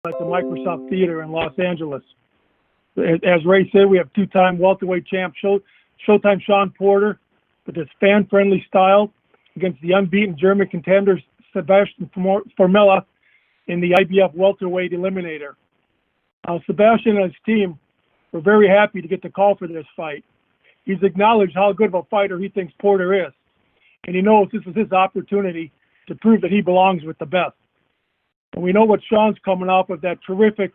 at the Microsoft Theater in Los Angeles. As Ray said, we have two-time welterweight champ Showtime Shawn Porter with his fan-friendly style against the unbeaten German contender Sebastian Formella in the IBF welterweight eliminator. Sebastian and his team were very happy to get the call for this fight. He's acknowledged how good of a fighter he thinks Porter is, and he knows this is his opportunity to prove that he belongs with the best. And we know what Shawn's coming off of that terrific,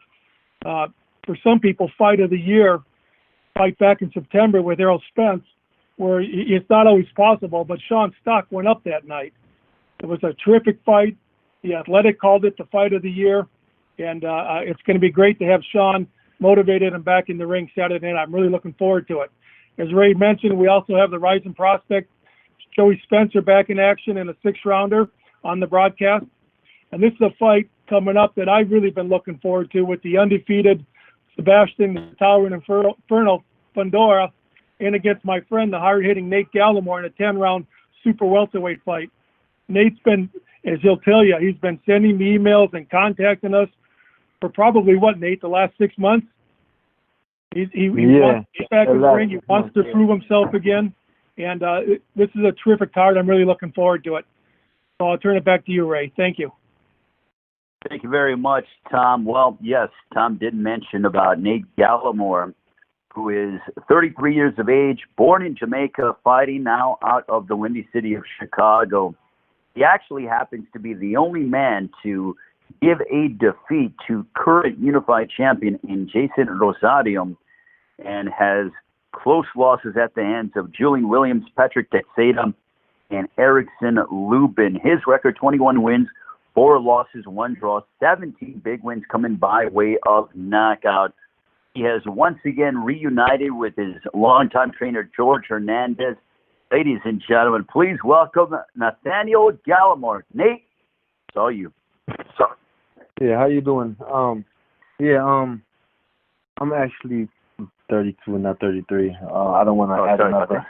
for some people, fight of the year fight back in September with Errol Spence, where it's not always possible, but Shawn's stock went up that night. It was a terrific fight. The Athletic called it the fight of the year, and it's going to be great to have Shawn motivated and back in the ring Saturday night. I'm really looking forward to it. As Ray mentioned, we also have the rising prospect, Joey Spencer, back in action in a 6-rounder on the broadcast. And this is a fight coming up that I've really been looking forward to with the undefeated Sebastian the Towering Inferno Fundora in against my friend, the hard-hitting Nate Gallimar, in a 10-round super welterweight fight. Nate's been, as he'll tell you, he's been sending me emails and contacting us for probably, what, Nate, the last 6 months? He wants to get back in the ring. He wants to prove himself again. And this is a terrific card. I'm really looking forward to it. So I'll turn it back to you, Ray. Thank you. Thank you very much, Tom. Well, yes, Tom did mention about Nate Gallimar, who is 33 years of age, born in Jamaica, fighting now out of the Windy City of Chicago. He actually happens to be the only man to give a defeat to current unified champion in Jason Rosario, and has close losses at the hands of Julian Williams, Patrick Teixeira, and Erickson Lubin. His record, 21 wins, 4 losses, 1 draw, 17 big wins coming by way of knockout. He has once again reunited with his longtime trainer, George Hernandez. Ladies and gentlemen, please welcome Nathaniel Gallimar. Nate, it's all you. Yeah, how you doing? I'm actually 32 and not 33. I don't want to add another.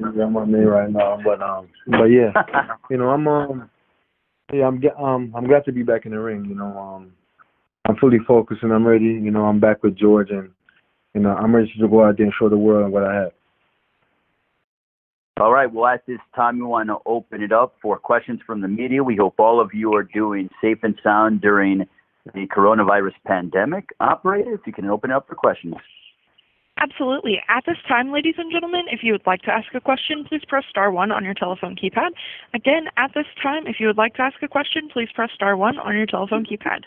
I'm on me right now, but yeah, you know, I'm glad to be back in the ring. You know, I'm fully focused and I'm ready. You know, I'm back with George, and you know, I'm ready to go out there and show the world what I have. All right. Well, at this time, we want to open it up for questions from the media. We hope all of you are doing safe and sound during the coronavirus pandemic. Operator, if you can open it up for questions. Absolutely. At this time, ladies and gentlemen, if you would like to ask a question, please press star 1 on your telephone keypad. Again, at this time, if you would like to ask a question, please press star 1 on your telephone keypad.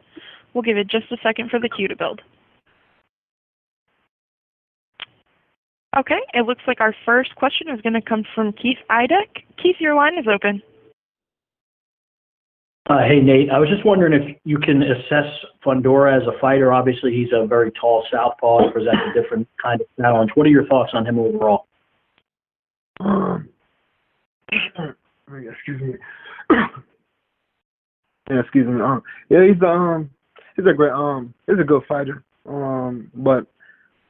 We'll give it just a second for the queue to build. Okay, it looks like our first question is going to come from Keith Idek. Keith, your line is open. Hey, Nate. I was just wondering if you can assess Fundora as a fighter. Obviously, he's a very tall southpaw. He presents a different kind of challenge. What are your thoughts on him overall? Excuse me. Excuse me. Yeah, he's a great he's a good fighter.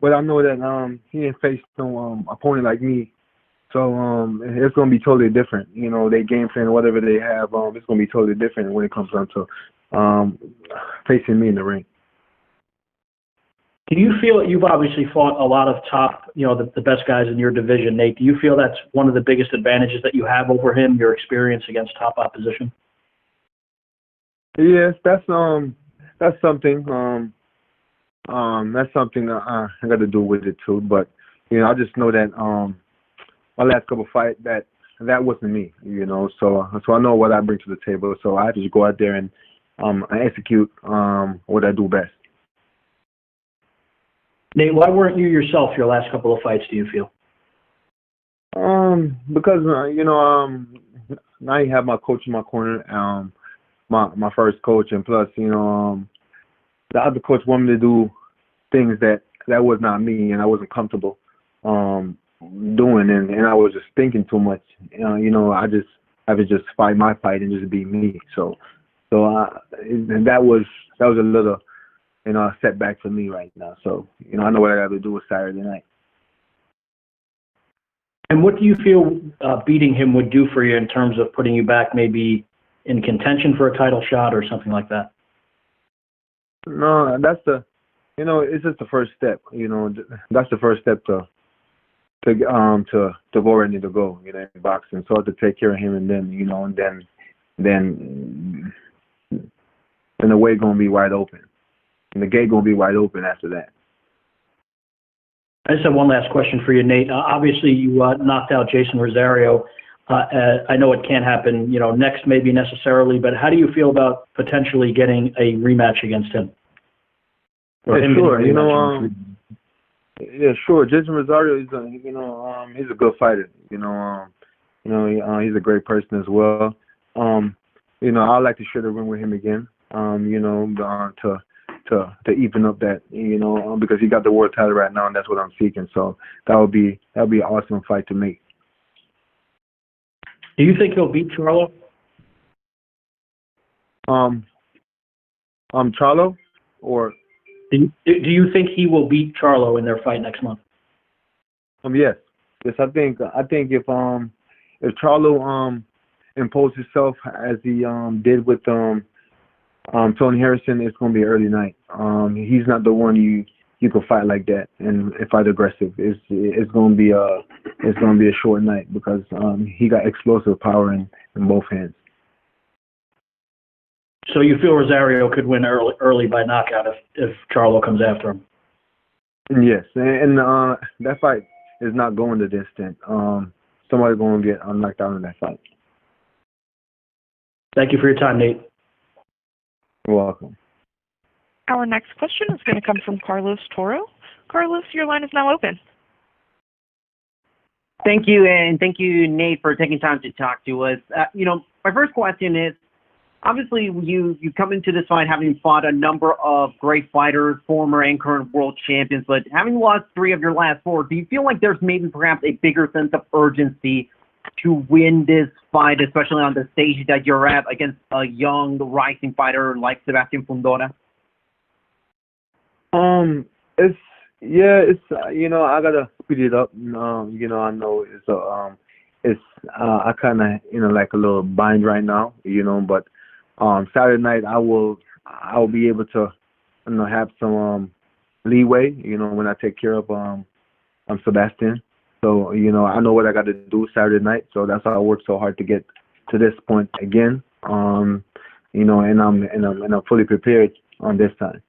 But I know that he ain't faced no opponent like me. So it's gonna be totally different. You know, they game plan, whatever they have, it's gonna be totally different when it comes down to facing me in the ring. Do you feel you've obviously fought a lot of top, you know, the best guys in your division, Nate? Do you feel that's one of the biggest advantages that you have over him, your experience against top opposition? Yes, that's something. That's something that I got to do with it too. But you know, I just know that my last couple of fights that wasn't me. You know, so I know what I bring to the table. So I have to just go out there and execute what I do best. Nate, why weren't you yourself your last couple of fights, do you feel? Because you know, now you have my coach in my corner, my first coach, and plus, you know, the other coach wanted me to do things that was not me, and I wasn't comfortable doing, and I was just thinking too much. You know, I would just fight my fight and just be me. So and that was a little, you know, a setback for me right now. So, you know, I know what I got to do with Saturday night. And what do you feel beating him would do for you in terms of putting you back maybe in contention for a title shot or something like that? No, that's the, it's just the first step. That's the first step to go where I need to go, in boxing. So I have to take care of him, and then, then the way gonna be wide open, and the gate gonna be wide open after that. I just have one last question for you, Nate. Obviously, you knocked out Jason Rosario. I know it can't happen, next maybe necessarily, but how do you feel about potentially getting a rematch against him? Sure. Yeah, sure. Jason Rosario is he's a good fighter. He's a great person as well. I'd like to share the ring with him again. To even up that, because he got the world title right now, and that's what I'm seeking. So that'd be an awesome fight to make. Do you think he'll beat Charlo? Charlo, or do you think he will beat Charlo in their fight next month? Yes. I think if Charlo imposed himself as he did with Tony Harrison, it's gonna be early night. He's not the one you can fight like that and fight aggressive. It's gonna be a short night because he got explosive power in both hands. So you feel Rosario could win early by knockout if Charlo comes after him? Yes, and that fight is not going the distance. Somebody's going to get knocked out in that fight. Thank you for your time, Nate. You're welcome. Our next question is going to come from Carlos Toro. Carlos, your line is now open. Thank you, and thank you, Nate, for taking time to talk to us. My first question is, obviously, you come into this fight having fought a number of great fighters, former and current world champions, but having lost 3 of your last 4, do you feel like there's maybe perhaps a bigger sense of urgency to win this fight, especially on the stage that you're at against a young, rising fighter like Sebastian Fundora? I gotta speed it up. I know I kind of like a little bind right now, but Saturday night I'll be able to have some leeway, when I take care of Sebastian. So I know what I got to do Saturday night. So that's how I worked so hard to get to this point again. And I'm fully prepared on this time.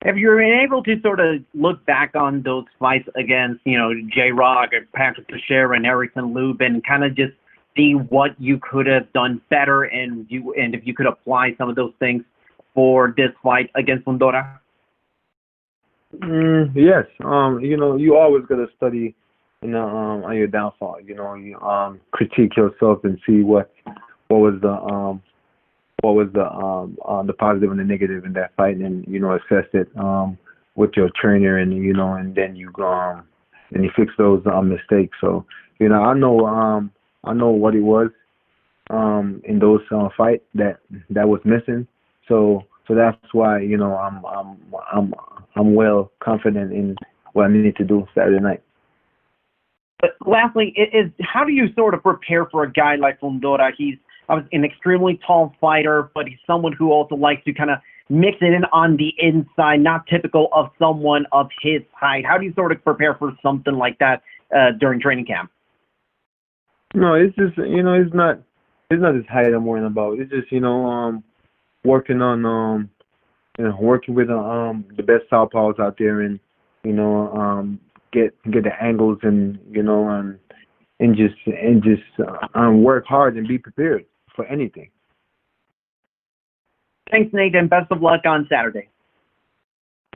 Have you been able to sort of look back on those fights against, J-Rock, Patrick Teixeira, and Erickson Lube, and kind of just see what you could have done better, and if you could apply some of those things for this fight against Fundora? Yes. You always got to study, on your downfall. You critique yourself and see what was the positive and the negative in that fight, and assess it with your trainer, and and then you fix those mistakes. So I know what it was in those fights that was missing. So that's why I'm well confident in what I need to do Saturday night. But lastly, how do you sort of prepare for a guy like Fundora? He's an extremely tall fighter, but he's someone who also likes to kind of mix it in on the inside, not typical of someone of his height. How do you sort of prepare for something like that during training camp? No, it's just it's not his height I'm worrying about. It's just working on working with the best southpaws out there, and get the angles, and and just work hard and be prepared for anything. Thanks, Nate, and best of luck on Saturday.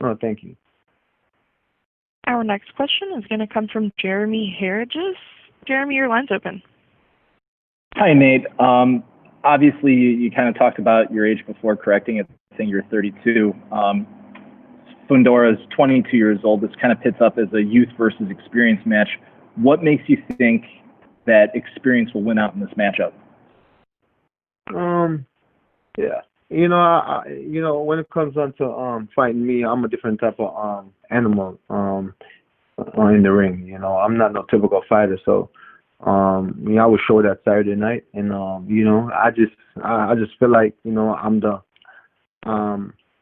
Oh, thank you. Our next question is going to come from Jeremy Harridges. Jeremy, your line's open. Hi, Nate. Obviously, you kind of talked about your age before correcting it, saying you're 32. Fundora's 22 years old. This kind of pits up as a youth versus experience match. What makes you think that experience will win out in this matchup? Yeah. When it comes down to fighting me, I'm a different type of animal in the ring. I'm not no typical fighter, so I will show that Saturday night, and I just feel like I'm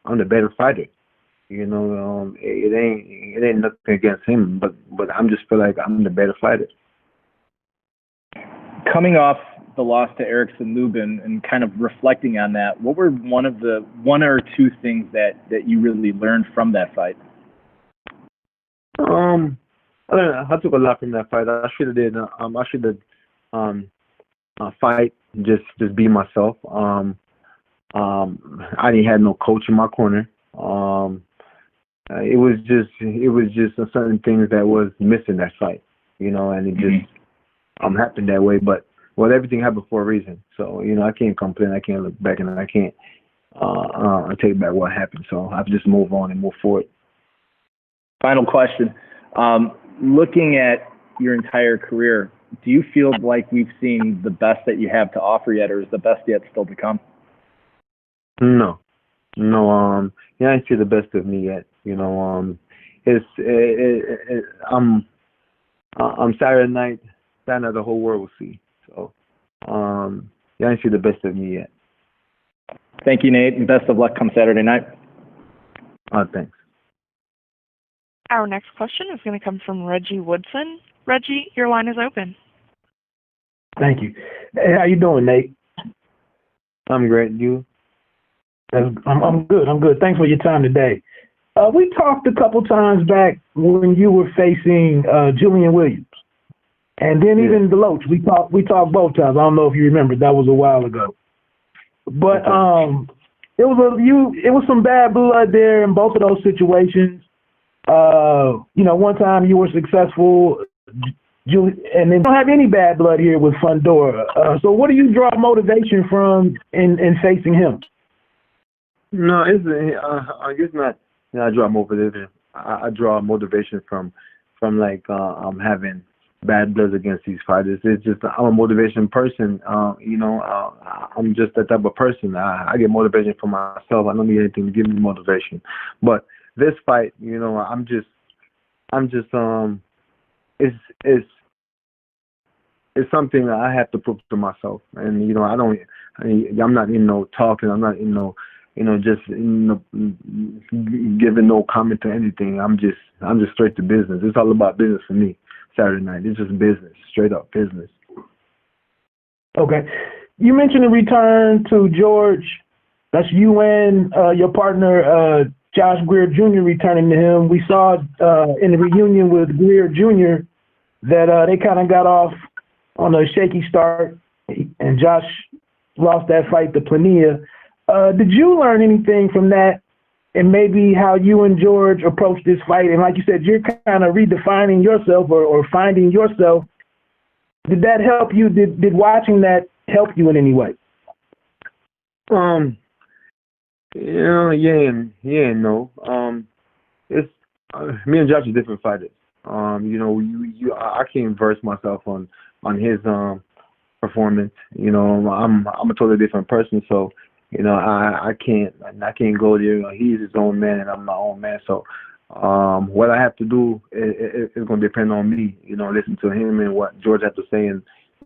I'm the better fighter. You know, it ain't nothing against him, but I'm just feel like I'm the better fighter. Coming off the loss to Erickson Lubin and kind of reflecting on that, what were one or two things that you really learned from that fight? I took a lot from that fight. I should have fight, just be myself. I didn't have no coach in my corner. It was just certain things that was missing that fight, you know, and it just happened that way. But everything happened for a reason. So, you know, I can't complain. I can't look back, and I can't take back what happened. So I have to just move on and move forward. Final question. Looking at your entire career, do you feel like we've seen the best that you have to offer yet, or is the best yet still to come? No. Yeah, I didn't see the best of me yet. You know, I'm Saturday night the whole world will see. So, yeah, I didn't see the best of me yet. Thank you, Nate, and best of luck come Saturday night. Thanks. Our next question is going to come from Reggie Woodson. Reggie, your line is open. Thank you. Hey, how you doing, Nate? I'm great. You? I'm good. I'm good. Thanks for your time today. We talked a couple times back when you were facing Julian Williams, and then even Deloach. We talked both times. I don't know if you remember. That was a while ago. But it was some bad blood there in both of those situations. You know, one time you were successful, and then don't have any bad blood here with Fundora. So what do you draw motivation from in facing him? No, I guess not. You know, I draw motivation. I draw motivation from like having bad blood against these fighters. It's just I'm a motivation person. You know, I'm just that type of person. I get motivation from myself. I don't need anything to give me motivation. But this fight, you know, I'm just it's something that I have to prove to myself. And you know, I'm not in no talking. I'm not in no, you know, just giving no comment to anything. I'm just straight to business. It's all about business for me. Saturday night, it's just business, straight up business. Okay, you mentioned a return to George. That's you and your partner Josh Greer Jr. returning to him. We saw in the reunion with Greer Jr. that they kind of got off on a shaky start, and Josh lost that fight to Plania. Did you learn anything from that, and maybe how you and George approached this fight? And like you said, you're kind of redefining yourself or finding yourself. Did that help you? Did watching that help you in any way? You know, yeah and no. It's me and Josh are different fighters. You know, I can't verse myself on his performance. You know, I'm a totally different person, so you know, I can't go there. You know, he's his own man and I'm my own man. So what I have to do is going to depend on me. You know, listen to him and what George has to say in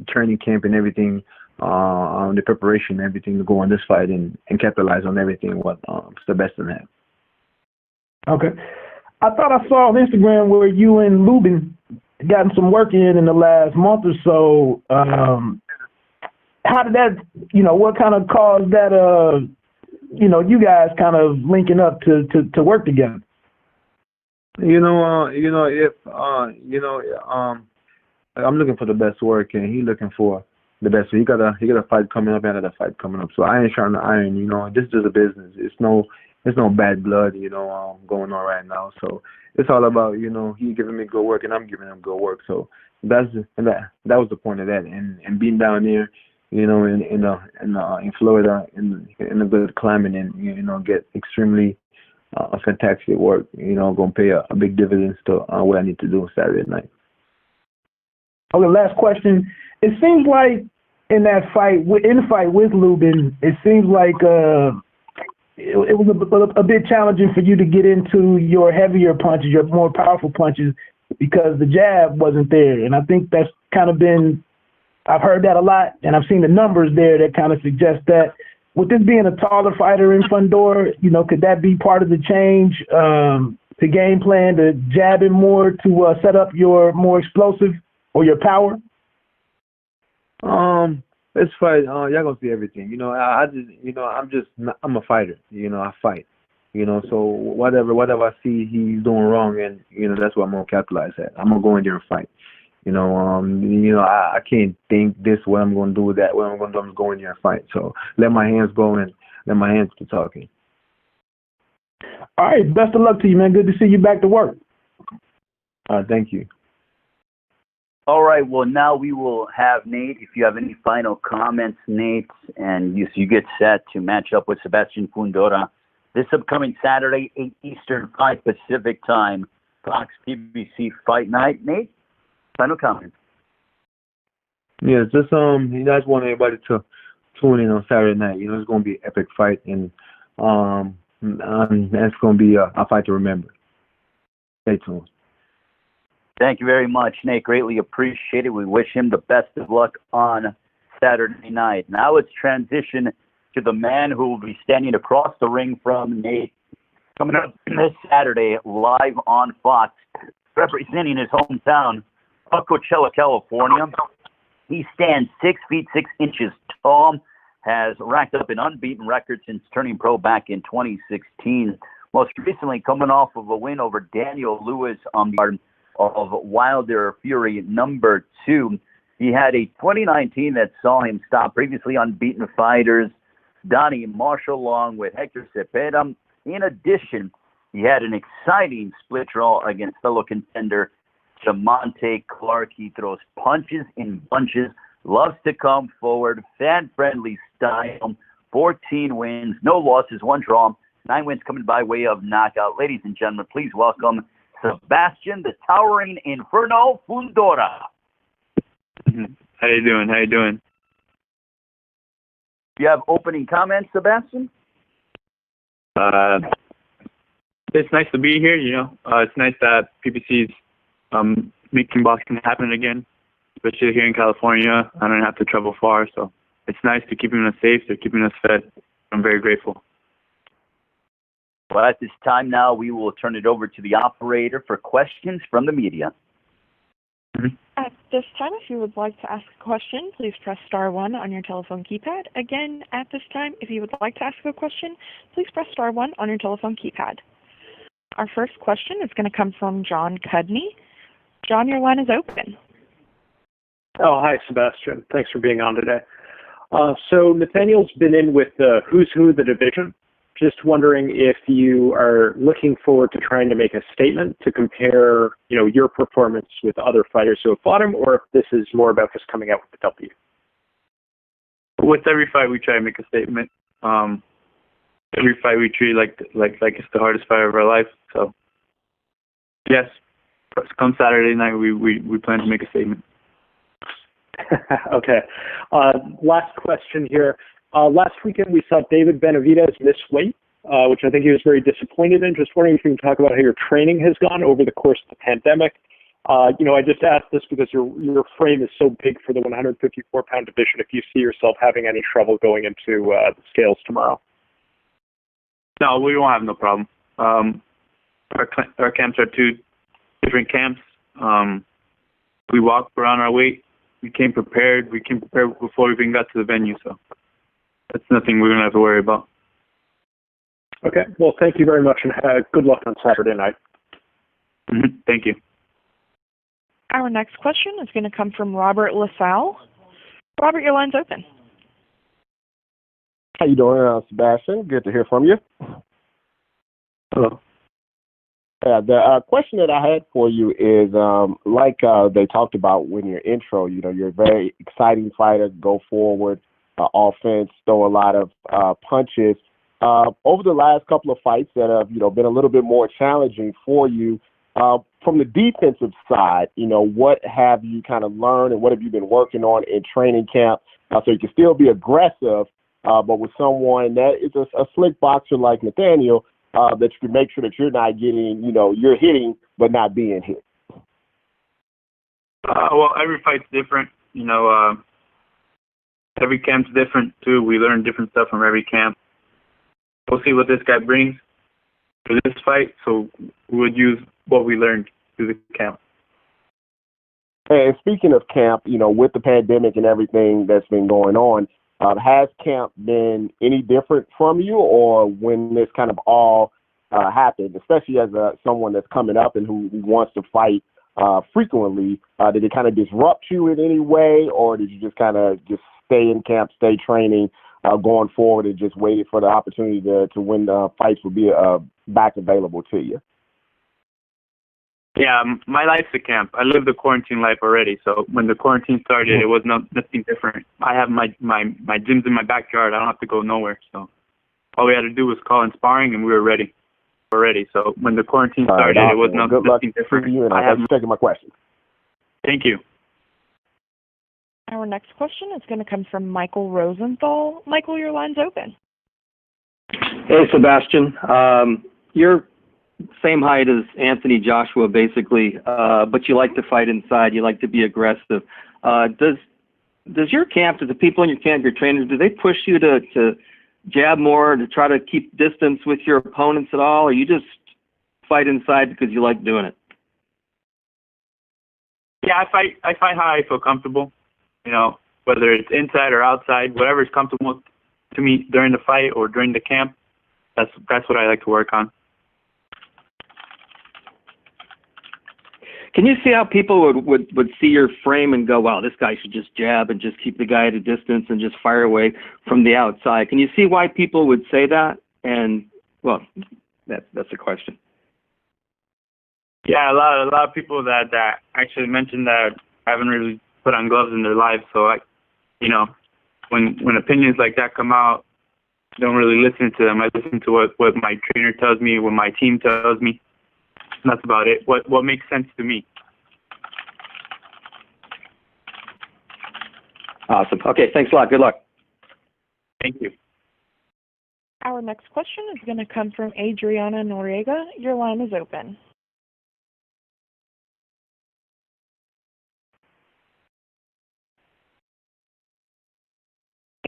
training camp and everything, on the preparation and everything to go on this fight and capitalize on everything what Sebastian had. Okay. I thought I saw on Instagram where you and Lubin gotten some work in the last month or so. How did that, you know, what kind of caused that, you know, you guys kind of linking up to work together? I'm looking for the best work and he looking for the best. So he got a fight coming up and another fight coming up. So I ain't trying to iron, you know, this is just a business. It's no bad blood, you know, going on right now. So it's all about, you know, he giving me good work and I'm giving him good work. So that was the point of that. And being down there, you know, in Florida, in a good climate, and you know, get extremely fantastic work. You know, gonna pay a big dividends to what I need to do Saturday night. Okay, last question. It seems like in the fight with Lubin, it seems like it was a bit challenging for you to get into your heavier punches, your more powerful punches, because the jab wasn't there. And I think that's kind of been. I've heard that a lot, and I've seen the numbers there that kind of suggest that. with this being a taller fighter in Fundora, could that be part of the change to game plan, to jab him more, to set up your more explosive or your power? It's fight. Y'all gonna see everything. I'm a fighter. I fight. So whatever I see he's doing wrong, and that's what I'm gonna capitalize at. I'm gonna go in there and fight. I can't think this what I'm gonna do, that what I'm gonna do. I'm just going there and fight. So let my hands go and let my hands keep talking. All right, best of luck to you, man. Good to see you back to work. Thank you. All right, well, now we will have Nate. If you have any final comments, Nate, and you get set to match up with Sebastian Fundora this upcoming Saturday, 8 Eastern, 5 Pacific time, Fox PBC Fight Night. Nate, final comments. Yeah, just I just want everybody to tune in on Saturday night. It's going to be an epic fight, and that's going to be a fight to remember. Stay tuned. Thank you very much, Nate. Greatly appreciate it. We wish him the best of luck on Saturday night. Now let's transition to the man who will be standing across the ring from Nate, coming up this Saturday live on Fox, representing his hometown of Coachella, California. He stands 6 feet 6 inches tall, has racked up an unbeaten record since turning pro back in 2016. Most recently coming off of a win over Daniel Lewis on the card of Wilder Fury number 2. He had a 2019 that saw him stop previously unbeaten fighters Donnie Marshall along with Hector Cepeda. In addition, he had an exciting split draw against fellow contender Jamonte Clark. He throws punches in bunches, loves to come forward, fan-friendly style, 14 wins, no losses, 1 draw, 9 wins coming by way of knockout. Ladies and gentlemen, please welcome Sebastian, the towering Inferno Fundora. How you doing? Do you have opening comments, Sebastian? It's nice to be here, It's nice that PBC's making boxing happen again, especially here in California. I don't have to travel far, so it's nice to keeping us safe. They're keeping us fed. I'm very grateful. Well, at this time now, we will turn it over to the operator for questions from the media. At this time, if you would like to ask a question, please press star 1 on your telephone keypad. Again, at this time, if you would like to ask a question, please press star 1 on your telephone keypad. Our first question is going to come from John Cudney. John, your line is open. Oh, hi, Sebastian. Thanks for being on today. So Nathaniel's been in with the who's who of the division. Just wondering if you are looking forward to trying to make a statement to compare, your performance with other fighters who have fought him, or if this is more about just coming out with the W. With every fight, we try to make a statement. Every fight we treat like it's the hardest fight of our life. So, yes, come Saturday night, we plan to make a statement. Okay. Last question here. Last weekend, we saw David Benavidez miss weight, which I think he was very disappointed in. Just wondering if you can talk about how your training has gone over the course of the pandemic. I just asked this because your frame is so big for the 154-pound division. If you see yourself having any trouble going into the scales tomorrow. No, we won't have no problem. Our camps are 2 different camps. We walk around our weight. We came prepared. We came prepared before we even got to the venue, so that's nothing we're going to have to worry about. Okay. Well, thank you very much, and good luck on Saturday night. Thank you. Our next question is going to come from Robert LaSalle. Robert, your line's open. How you doing, Sebastian? Good to hear from you. Hello. The question that I had for you is, they talked about in your intro, you're a very exciting fighter, go forward, offense, throw a lot of punches. Over the last couple of fights that have, been a little bit more challenging for you, from the defensive side, what have you kind of learned and what have you been working on in training camp so you can still be aggressive, but with someone that is a slick boxer like Nathaniel, that you can make sure that you're not getting, you're hitting but not being hit? Well, every fight's different. every camp's different too. We learn different stuff from every camp. We'll see what this guy brings for this fight, so we would use what we learned through the camp. And speaking of camp, with the pandemic and everything that's been going on, has camp been any different from you, or when this kind of all happened, especially as someone that's coming up and who wants to fight frequently, did it kind of disrupt you in any way, or did you just kind of just stay in camp, stay training, going forward, and just waited for the opportunity to when fights would be back available to you? Yeah, my life's a camp. I lived the quarantine life already, so when the quarantine started, it was nothing different. I have my gyms in my backyard. I don't have to go nowhere, so all we had to do was call in sparring, and we were ready already. So when the quarantine started, it was nothing different. You, and thanks for taking my question. Thank you. Our next question is going to come from Michael Rosenthal. Michael, your line's open. Hey, Sebastian. You're same height as Anthony Joshua, basically, but you like to fight inside. You like to be aggressive. Does your camp, do the people in your camp, your trainers, do they push you to jab more, to try to keep distance with your opponents at all, or you just fight inside because you like doing it? Yeah, I fight how I feel comfortable. Whether it's inside or outside, whatever is comfortable to me during the fight or during the camp, that's what I like to work on. Can you see how people would see your frame and go, wow, this guy should just jab and just keep the guy at a distance and just fire away from the outside? Can you see why people would say that? And, well, that's the question. Yeah, a lot of people that actually mentioned that haven't really put on gloves in their lives. So, when opinions like that come out, I don't really listen to them. I listen to what my trainer tells me, what my team tells me. That's about it. What makes sense to me. Awesome. Okay, thanks a lot. Good luck. Thank you. Our next question is going to come from Adriana Noriega. Your line is open.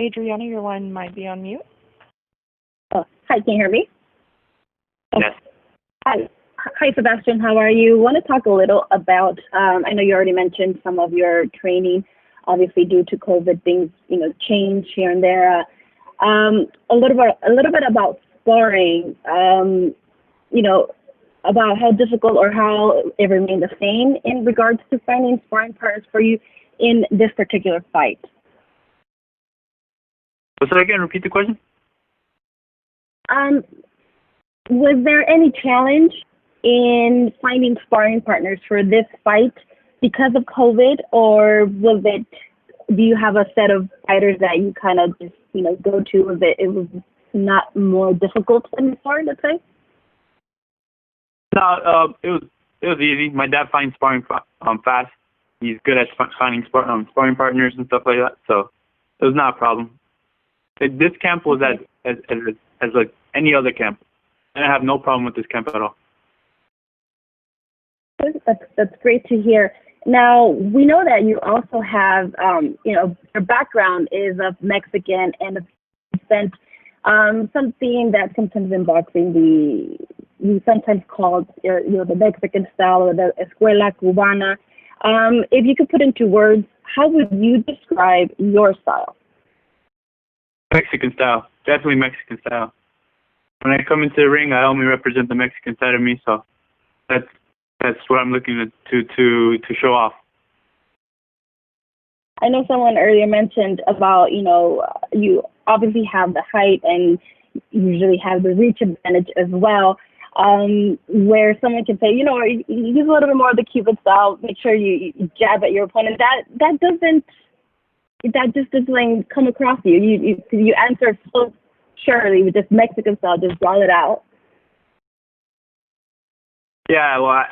Adriana, your line might be on mute. Oh, hi, can you hear me? Yes. Hi, Sebastian. How are you? I want to talk a little about, I know you already mentioned some of your training, obviously due to COVID, things, change here and there. A little bit about sparring, about how difficult or how it remained the same in regards to finding sparring partners for you in this particular fight. So again, repeat the question. Was there any challenge in finding sparring partners for this fight because of COVID, or do you have a set of fighters that you kind of just, go to? It was not more difficult than before, let's say? No, it was easy. My dad finds sparring fast. He's good at finding sparring partners and stuff like that, so it was not a problem. This camp was as like any other camp. I have no problem with this camp at all. That's great to hear. Now, we know that you also have, your background is of Mexican and descent, something that sometimes in boxing you sometimes call the Mexican style or the Escuela Cubana. If you could put into words, how would you describe your style? Mexican style, definitely Mexican style. When I come into the ring, I only represent the Mexican side of me, so that's what I'm looking to show off. I know someone earlier mentioned about, you obviously have the height and usually have the reach advantage as well, where someone can say, use a little bit more of the Cuban style, make sure you jab at your opponent. That just doesn't come across you. You answer so surely with just Mexican style, just draw it out. Yeah, well,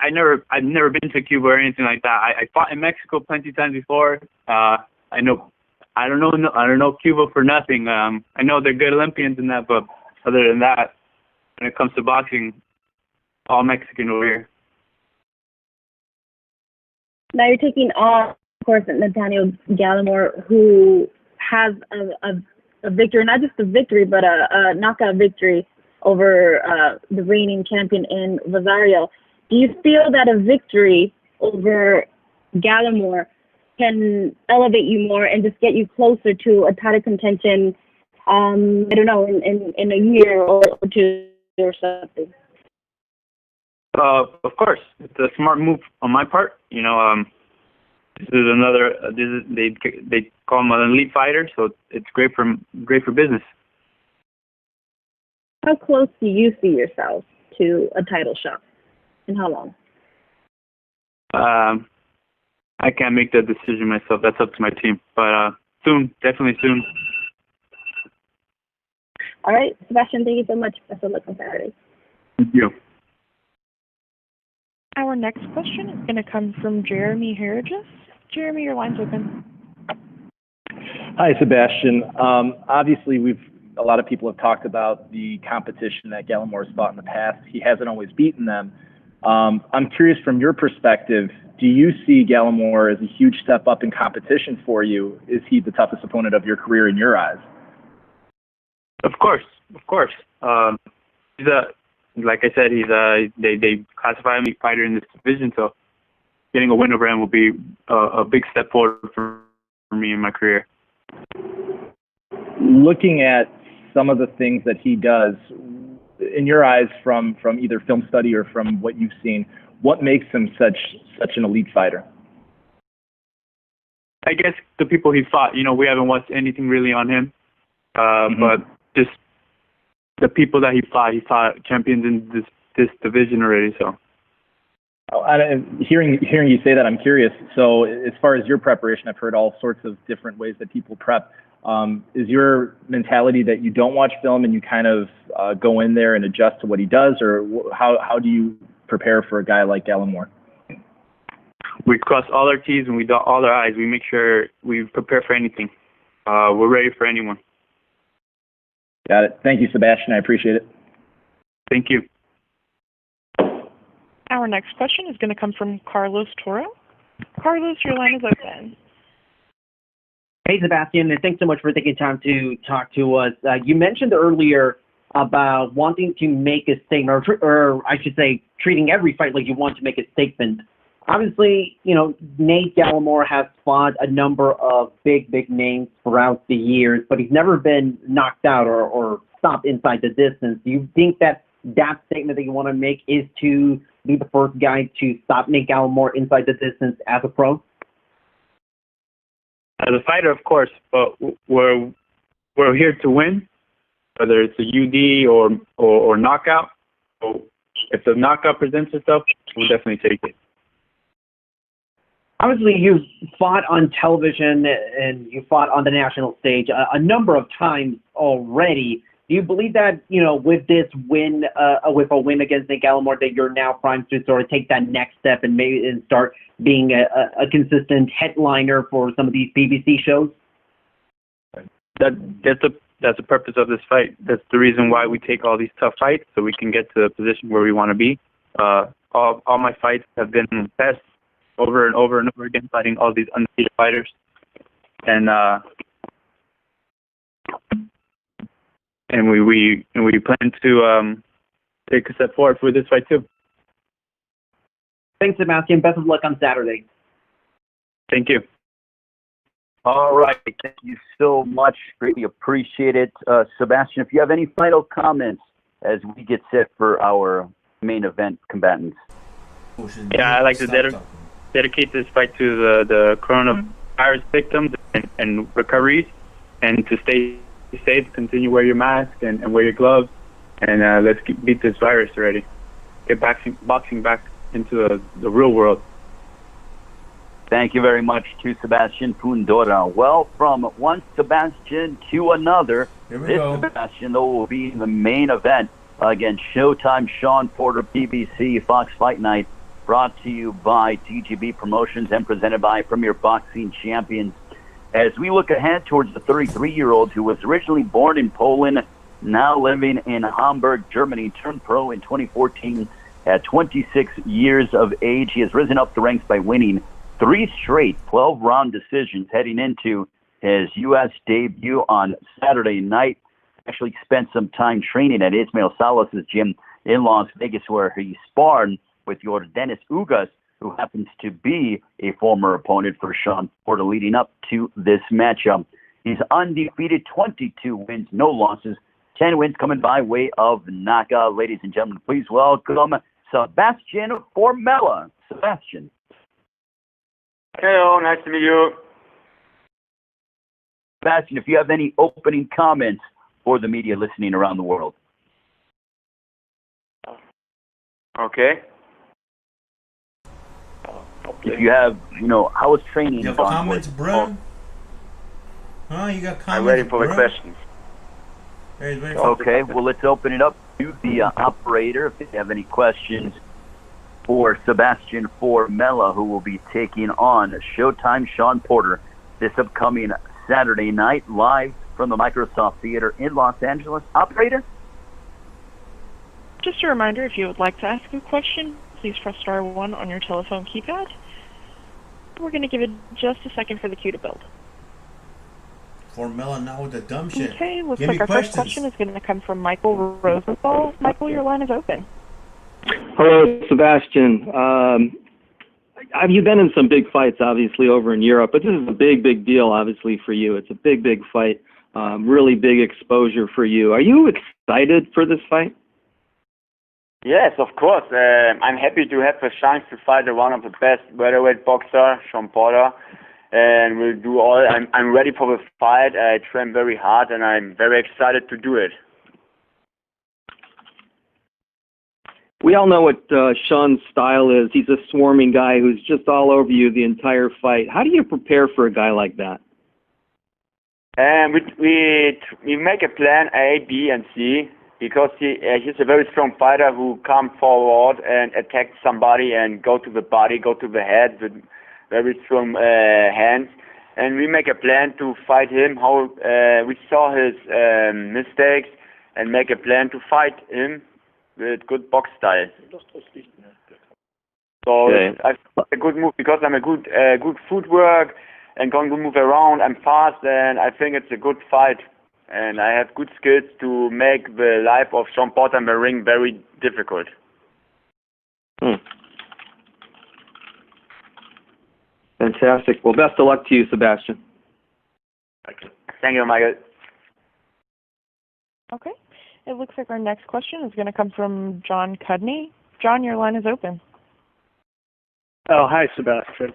I've never been to Cuba or anything like that. I fought in Mexico plenty of times before. I don't know Cuba for nothing. I know they're good Olympians and that, but other than that, when it comes to boxing, all Mexican over here. Now you're taking on, of course, Nathaniel Gallimar, who has a victory, not just a victory, but a knockout victory over the reigning champion in Rosario. Do you feel that a victory over Gallimar can elevate you more and just get you closer to a title contention, I don't know, in a year or two or something? Of course, it's a smart move on my part. You know, this is another. They call him an elite fighter, so it's great for business. How close do you see yourself to a title shot, and how long? I can't make that decision myself. That's up to my team. But soon, definitely soon. All right, Sebastian, thank you so much. Best of luck on Saturday. Thank you. Our next question is going to come from Jeremy Harriges. Jeremy, your line's open. Hi, Sebastian. Obviously, a lot of people have talked about the competition that Gallimar's fought in the past. He hasn't always beaten them. I'm curious, from your perspective, do you see Gallimar as a huge step up in competition for you? Is he the toughest opponent of your career in your eyes? Of course. He's like I said, they classify him as a fighter in this division, so getting a win over him will be a big step forward for me in my career. Looking at some of the things that he does, in your eyes, from either film study or from what you've seen, what makes him such an elite fighter? I guess the people he fought. You know, we haven't watched anything really on him, but just the people that he fought champions in this division already. So, hearing you say that, I'm curious. So, as far as your preparation, I've heard all sorts of different ways that people prep. Is your mentality that you don't watch film and you kind of go in there and adjust to what he does, or how do you prepare for a guy like Gallimar? We cross all our T's and we dot all our I's. We make sure we prepare for anything. We're ready for anyone. Got it. Thank you, Sebastian. I appreciate it. Thank you. Our next question is going to come from Carlos Toro. Carlos, your line is open. Hey, Sebastian, and thanks so much for taking time to talk to us. You mentioned earlier about wanting to make a statement, or I should say, treating every fight like you want to make a statement. Obviously, you know, Nate Gallimar has fought a number of big names throughout the years, but he's never been knocked out or stopped inside the distance. Do you think that statement that you want to make is to be the first guy to stop Nate Gallimar inside the distance as a pro? As a fighter, of course, but we're here to win, whether it's a UD or knockout. So if the knockout presents itself, we'll definitely take it. Obviously, you've fought on television and you fought on the national stage a number of times already. Do you believe that, you know, with this win, with a win against Nate Gallimar, that you're now primed to sort of take that next step and maybe start being a consistent headliner for some of these BBC shows? That's the purpose of this fight. That's the reason why we take all these tough fights, so we can get to the position where we want to be. All my fights have been tests over and over and over again, fighting all these undefeated fighters, and we plan to take a step forward for this fight too. Thanks, Sebastian. Best of luck on Saturday. Thank you. All right. Thank you so much. Greatly appreciate it. Sebastian, if you have any final comments as we get set for our main event combatants. Yeah, I'd like to dedicate this fight to the coronavirus victims and recoveries, and to stay safe, continue wear your mask and wear your gloves, and let's beat this virus already. Get boxing back into the real world. Thank you very much to Sebastian Fundora. Well, from one Sebastian to another, this Sebastian, though, will be the main event against Showtime Shawn Porter, PBC, Fox Fight Night, brought to you by TGB Promotions and presented by Premier Boxing Champions. As we look ahead towards the 33-year-old who was originally born in Poland, now living in Hamburg, Germany, turned pro in 2014 at 26 years of age. He has risen up the ranks by winning 3 straight 12-round decisions heading into his U.S. debut on Saturday night. Actually spent some time training at Ismail Salas's gym in Las Vegas, where he sparred with Yordenis Ugas, who happens to be a former opponent for Shawn Porter leading up to this matchup. He's undefeated, 22 wins, no losses, 10 wins coming by way of knockout. Ladies and gentlemen, please welcome Sebastian Formella. Sebastian. Hello, nice to meet you. Sebastian, if you have any opening comments for the media listening around the world. Okay. If you have, how is training? You have comments, bro? Huh? You got comments? I'm ready for the questions. Okay, well, let's open it up to the operator if you have any questions for Sebastian Formella, who will be taking on Showtime Shawn Porter this upcoming Saturday night, live from the Microsoft Theater in Los Angeles. Operator? Just a reminder, if you would like to ask a question, please press star 1 on your telephone keypad. We're going to give it just a second for the queue to build. Formella, not with the dumb shit. Okay, looks Give like me our questions. first question is going to come from Michael Rosenthal. Michael, your line is open. Hello, Sebastian. You've been in some big fights, obviously, over in Europe, but this is a big, big deal, obviously, for you. It's a big, big fight, really big exposure for you. Are you excited for this fight? Yes, of course. I'm happy to have a chance to fight one of the best welterweight boxer, Shawn Porter, and we'll do all. I'm ready for the fight. I train very hard, and I'm very excited to do it. We all know what Shawn's style is. He's a swarming guy who's just all over you the entire fight. How do you prepare for a guy like that? And we make a plan A, B, and C, because he's a very strong fighter who comes forward and attacks somebody and go to the body, go to the head with very strong hands. And we make a plan to fight him. How we saw his mistakes and make a plan to fight him with good box style. So okay. I think a good move because I'm a good footwork and going to move around. I'm fast, and I think it's a good fight. And I have good skills to make the life of Shawn Porter in the ring very difficult. Fantastic. Well, best of luck to you, Sebastian. Thank you, Michael. Okay. It looks like our next question is going to come from John Cudney. John, your line is open. Oh, hi, Sebastian.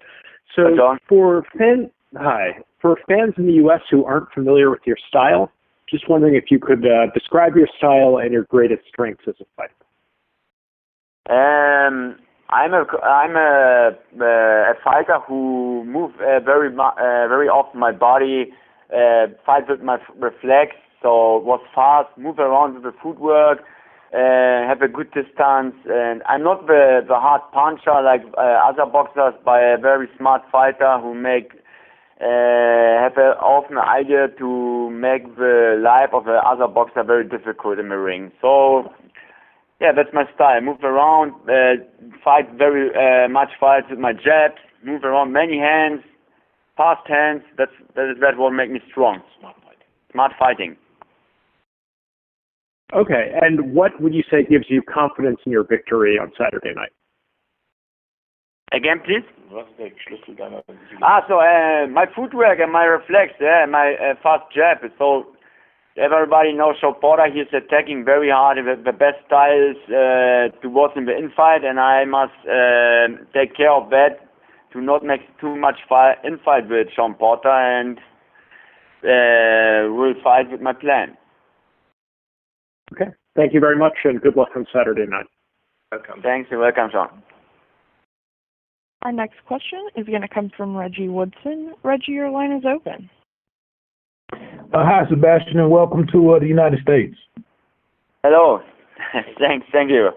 So Hi, John. for fans in the U.S. who aren't familiar with your style, just wondering if you could describe your style and your greatest strengths as a fighter. I'm a fighter who moves very often my body, fight with my reflex, so was fast, move around with the footwork, have a good distance, and I'm not the hard puncher like other boxers, but a very smart fighter who have often an idea to make the life of the other boxer very difficult in the ring. So, yeah, that's my style. Move around, fight very much fights with my jabs, move around many hands, fast hands. That is what makes me strong. Smart fighting. Okay, and what would you say gives you confidence in your victory on Saturday night? Again, please. So my footwork and my reflex, my fast jab. So everybody knows Shawn Porter. He's attacking very hard. The best style is towards him the infight, and I must take care of that to not make too much infight with Shawn Porter, and will fight with my plan. Okay, thank you very much, and good luck on Saturday night. Welcome. Thanks, you're welcome, Shawn. Our next question is going to come from Reggie Woodson. Reggie, your line is open. Hi, Sebastian, and welcome to the United States. Hello. Thank you.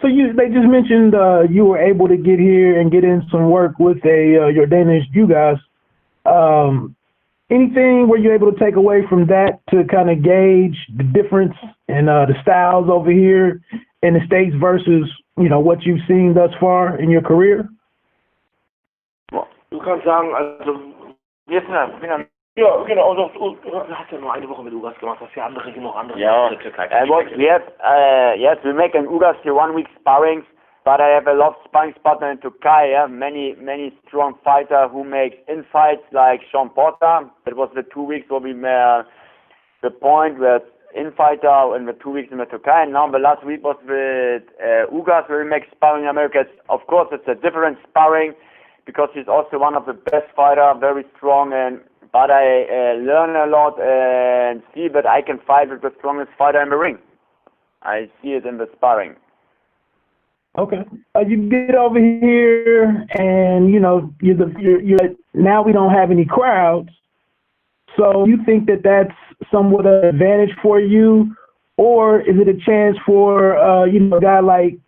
So they just mentioned you were able to get here and get in some work with your Danish you guys. Anything were you able to take away from that to kind of gauge the difference in the styles over here in the States versus, what you've seen thus far in your career? Du kannst sagen, also Jetzt, genau. Ja, genau. Und du hast ja nur eine Woche mit Ugas gemacht, hast ja noch andere Yeah. in der Türkei. Yes, we make an Ugas here 1 week sparring, but I have a lot of sparring partner in Turkey. Yeah, many strong fighter who make in fights like Shawn Porter. It was the 2 weeks where we the point with in fighter in the 2 weeks in the Turkey. And now the last week was with Ugas where we make sparring in America. Of course, it's a different sparring because he's also one of the best fighter, very strong but I learn a lot and see that I can fight with the strongest fighter in the ring. I see it in the sparring. Okay. You get over here, and you're now we don't have any crowds. So you think that that's somewhat an advantage for you, or is it a chance for a guy like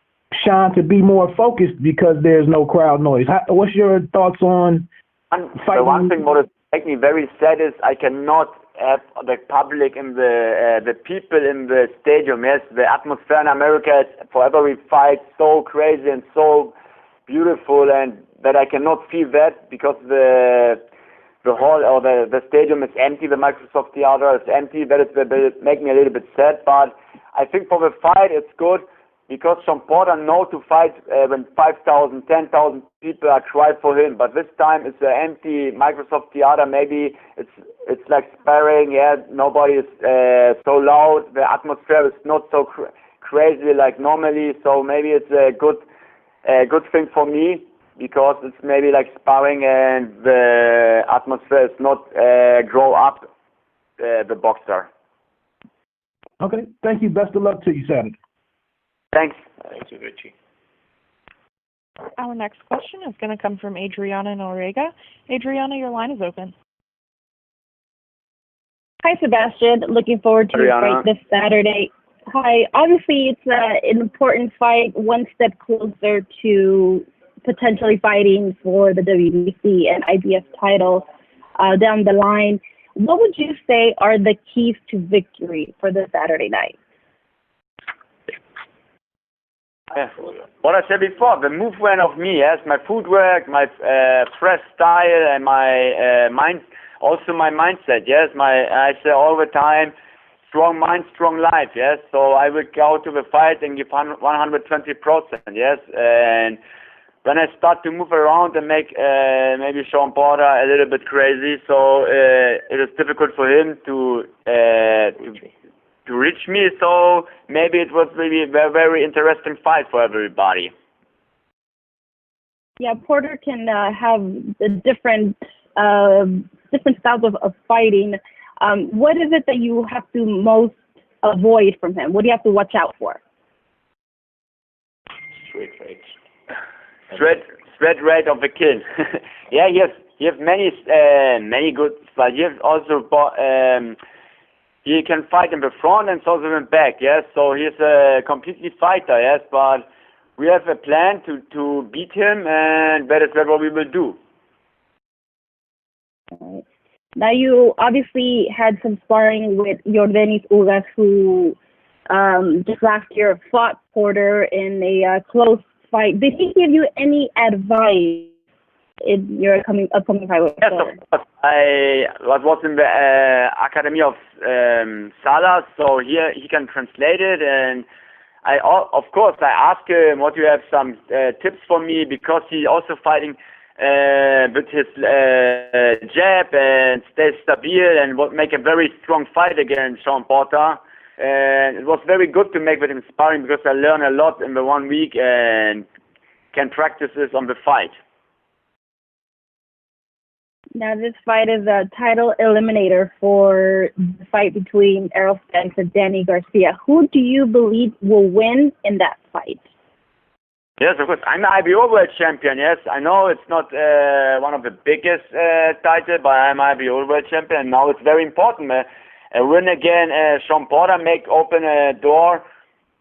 Shawn to be more focused because there's no crowd noise? What's your thoughts on fighting? The one thing what makes me very sad is I cannot have the public and the people in the stadium. Yes, the atmosphere in America is for every fight so crazy and so beautiful, and that I cannot feel that because the hall or the stadium is empty. The Microsoft Theater is empty. That make me a little bit sad, but I think for the fight it's good. Because Shawn Porter knows to fight when 5,000, 10,000 people are crying for him. But this time it's an empty Microsoft Theater. Maybe it's like sparring. Yeah, nobody is so loud. The atmosphere is not so crazy like normally. So maybe it's a good thing for me because it's maybe like sparring and the atmosphere is not grow up the boxer. Okay, thank you. Best of luck to you, Saturday. Thanks. Thank you, Richie. Our next question is going to come from Adriana Noriega. Adriana, your line is open. Hi, Sebastian. Looking forward to your fight this Saturday. Hi. Obviously, it's an important fight, one step closer to potentially fighting for the WBC and IBF title down the line. What would you say are the keys to victory for this Saturday night? Yeah. What I said before, the movement of me, yes, my footwork, my fresh style, and my mind, also my mindset, yes. I say all the time, strong mind, strong life, yes. So I will go to the fight and give 120%, yes. And when I start to move around and make maybe Shawn Porter a little bit crazy, so it is difficult for him to reach me, so maybe it was really a very interesting fight for everybody. Yeah, Porter can have the different styles of fighting. What is it that you have to most avoid from him? What do you have to watch out for? Straight rate of the kill. Yeah, he has many good fights. He has also he can fight in the front and also in the back, yes. So he's a completely fighter, yes. But we have a plan to beat him, and that is what we will do. Right. Now, you obviously had some sparring with Yordenis Ugas, who just last year fought Porter in a close fight. Did he give you any advice in your upcoming fight with Porter? Yes, of course. I was in the Academy of Salas, so here he can translate it, and of course I asked him what you have some tips for me, because he also fighting with his jab and stay stable and make a very strong fight against Shawn Porter. And it was very good to make with him sparring, because I learned a lot in the 1 week and can practice this on the fight. Now, this fight is a title eliminator for the fight between Errol Spence and Danny Garcia. Who do you believe will win in that fight? Yes, of course. I'm the IBO World Champion, yes. I know it's not one of the biggest titles, but I'm IBO World Champion. And now it's very important. A win again, Shawn Porter open a door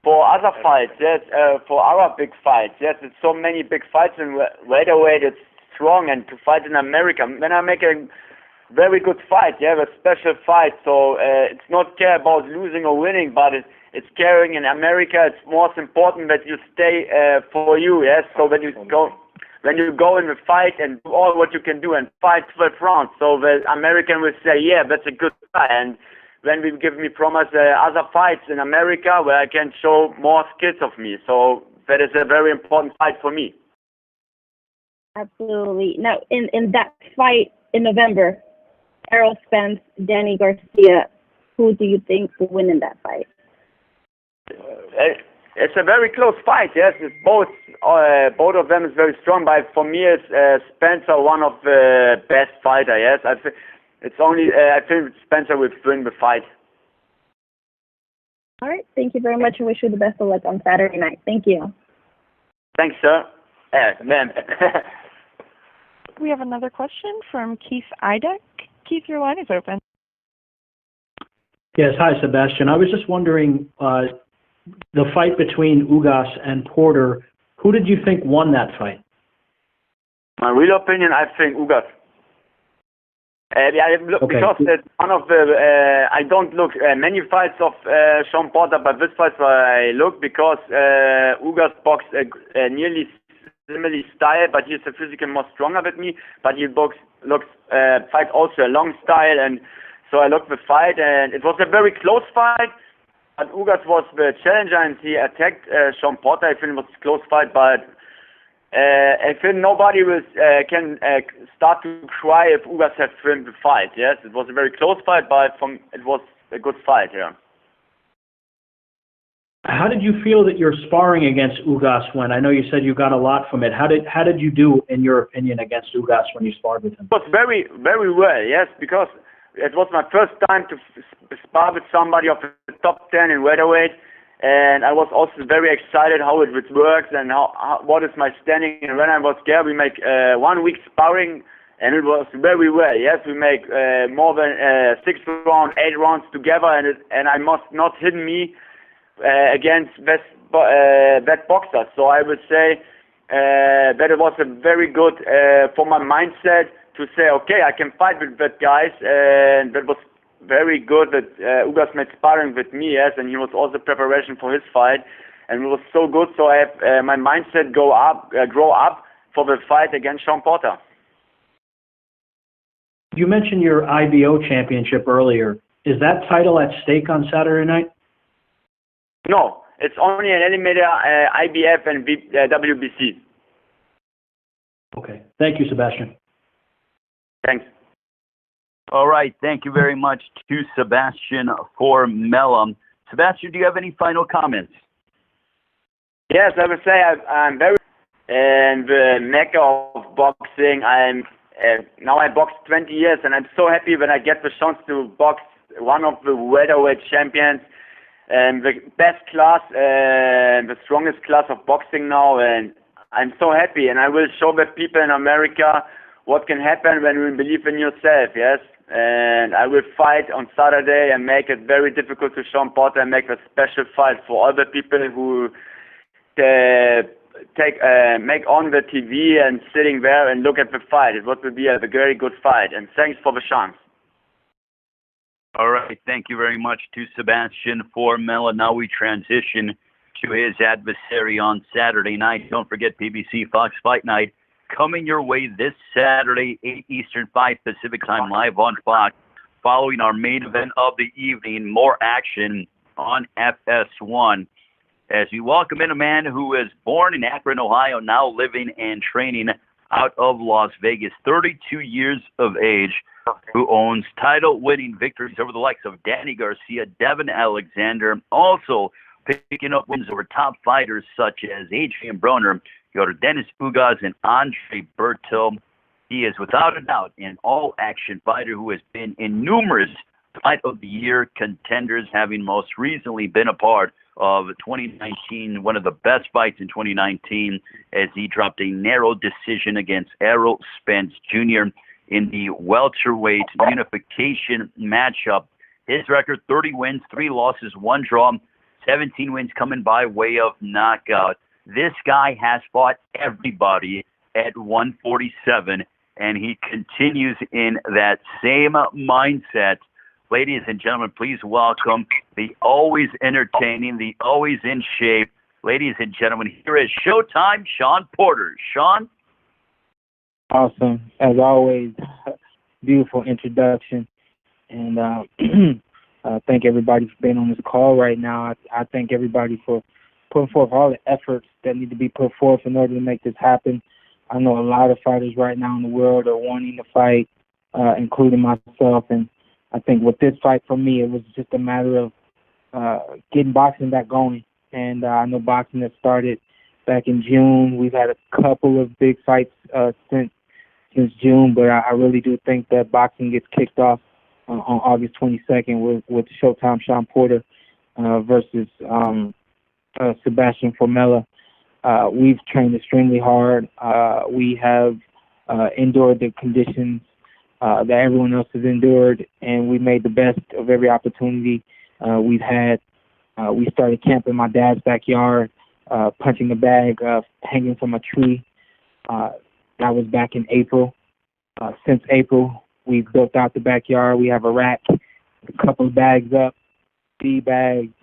for other fights, yes, for our big fights. Yes, it's so many big fights in welterweight. It's strong, and to fight in America. When I make a very good fight, you have a special fight, so it's not care about losing or winning, but it's caring in America. It's most important that you stay for you, yes. So when when you go in the fight and do all what you can do and fight 12 rounds. So the American will say, yeah, that's a good fight. And then we give me promise other fights in America where I can show more skills of me. So that is a very important fight for me. Absolutely. Now, in that fight in November, Errol Spence, Danny Garcia, who do you think will win in that fight? It's a very close fight, yes. It's both of them is very strong, but for me, it's Spencer, one of the best fighter, yes. I think Spencer will win the fight. All right. Thank you very much. I wish you the best of luck on Saturday night. Thank you. Thanks, sir. Man. We have another question from Keith Idek. Keith, your line is open. Yes, hi, Sebastian. I was just wondering, the fight between Ugas and Porter, who did you think won that fight? My real opinion, I think Ugas. Because one of the, I don't look many fights of Shawn Porter, but this fight I look because Ugas boxed nearly similar style, but he's physically more stronger than me. But he fight also a long style, and so I looked the fight, and it was a very close fight. But Ugas was the challenger, and he attacked Shawn Porter. I think it was a close fight, but I think nobody can start to cry if Ugas had filmed the fight. Yes, it was a very close fight, but it was a good fight. Yeah. How did you feel that your sparring against Ugas went? I know you said you got a lot from it. How did you do, in your opinion, against Ugas when you sparred with him? It was very, very well, yes, because it was my first time to spar with somebody of the top 10 in welterweight, and I was also very excited how it works and what is my standing. And when I was there, we make 1 week sparring, and it was very well. Yes, we make more than 6 rounds, 8 rounds together, and I must not hit me against that boxer. So I would say that it was a very good for my mindset to say, okay, I can fight with that guys, and that was very good that Ugas made sparring with me, yes, and he was also preparation for his fight, and it was so good. So I have my mindset grow up for the fight against Shawn Porter. You mentioned your IBO championship earlier. Is that title at stake on Saturday night? No, it's only an eliminator, IBF and WBC. Okay. Thank you, Sebastian. Thanks. All right. Thank you very much to Sebastian Formella. Sebastian, do you have any final comments? Yes, I would say I'm very in the mecca of boxing. Now I boxed 20 years, and I'm so happy when I get the chance to box one of the welterweight champions and the best class and the strongest class of boxing now, and I'm so happy, and I will show the people in America what can happen when you believe in yourself, yes, and I will fight on Saturday and make it very difficult to Shawn Porter and make a special fight for other people who make on the TV and sitting there and look at the fight. It would be a very good fight, and thanks for the chance. All right. Thank you very much to Sebastian Formella. Now we transition to his adversary on Saturday night. Don't forget PBC Fox Fight Night coming your way this Saturday, 8 Eastern, 5 Pacific Time, live on Fox. Following our main event of the evening, more action on FS1. As we welcome in a man who is born in Akron, Ohio, now living and training out of Las Vegas, 32 years of age, who owns title-winning victories over the likes of Danny Garcia, Devin Alexander, also picking up wins over top fighters such as Adrian Broner, Dennis Ugas, and Andre Bertil. He is without a doubt an all-action fighter who has been in numerous Fight of the Year contenders, having most recently been a part of 2019, one of the best fights in 2019, as he dropped a narrow decision against Errol Spence Jr. in the welterweight unification matchup. His record, 30 wins, 3 losses, 1 draw, 17 wins coming by way of knockout. This guy has fought everybody at 147, and he continues in that same mindset. Ladies and gentlemen, please welcome the always entertaining, the always in shape, ladies and gentlemen, here is Showtime Shawn Porter. Shawn? Awesome. As always, beautiful introduction. And thank everybody for being on this call right now. I thank everybody for putting forth all the efforts that need to be put forth in order to make this happen. I know a lot of fighters right now in the world are wanting to fight, including myself. And I think with this fight for me, it was just a matter of getting boxing back going. And I know boxing has started back in June. We've had a couple of big fights since June, but I really do think that boxing gets kicked off on August 22nd with Showtime Shawn Porter versus Sebastian Formella. We've trained extremely hard. We have endured the conditions that everyone else has endured, and we made the best of every opportunity we've had. We started camping in my dad's backyard, punching a bag, hanging from a tree. That was back in April. Since April, we've built out the backyard. We have a rack, a couple of bags up, feed bags,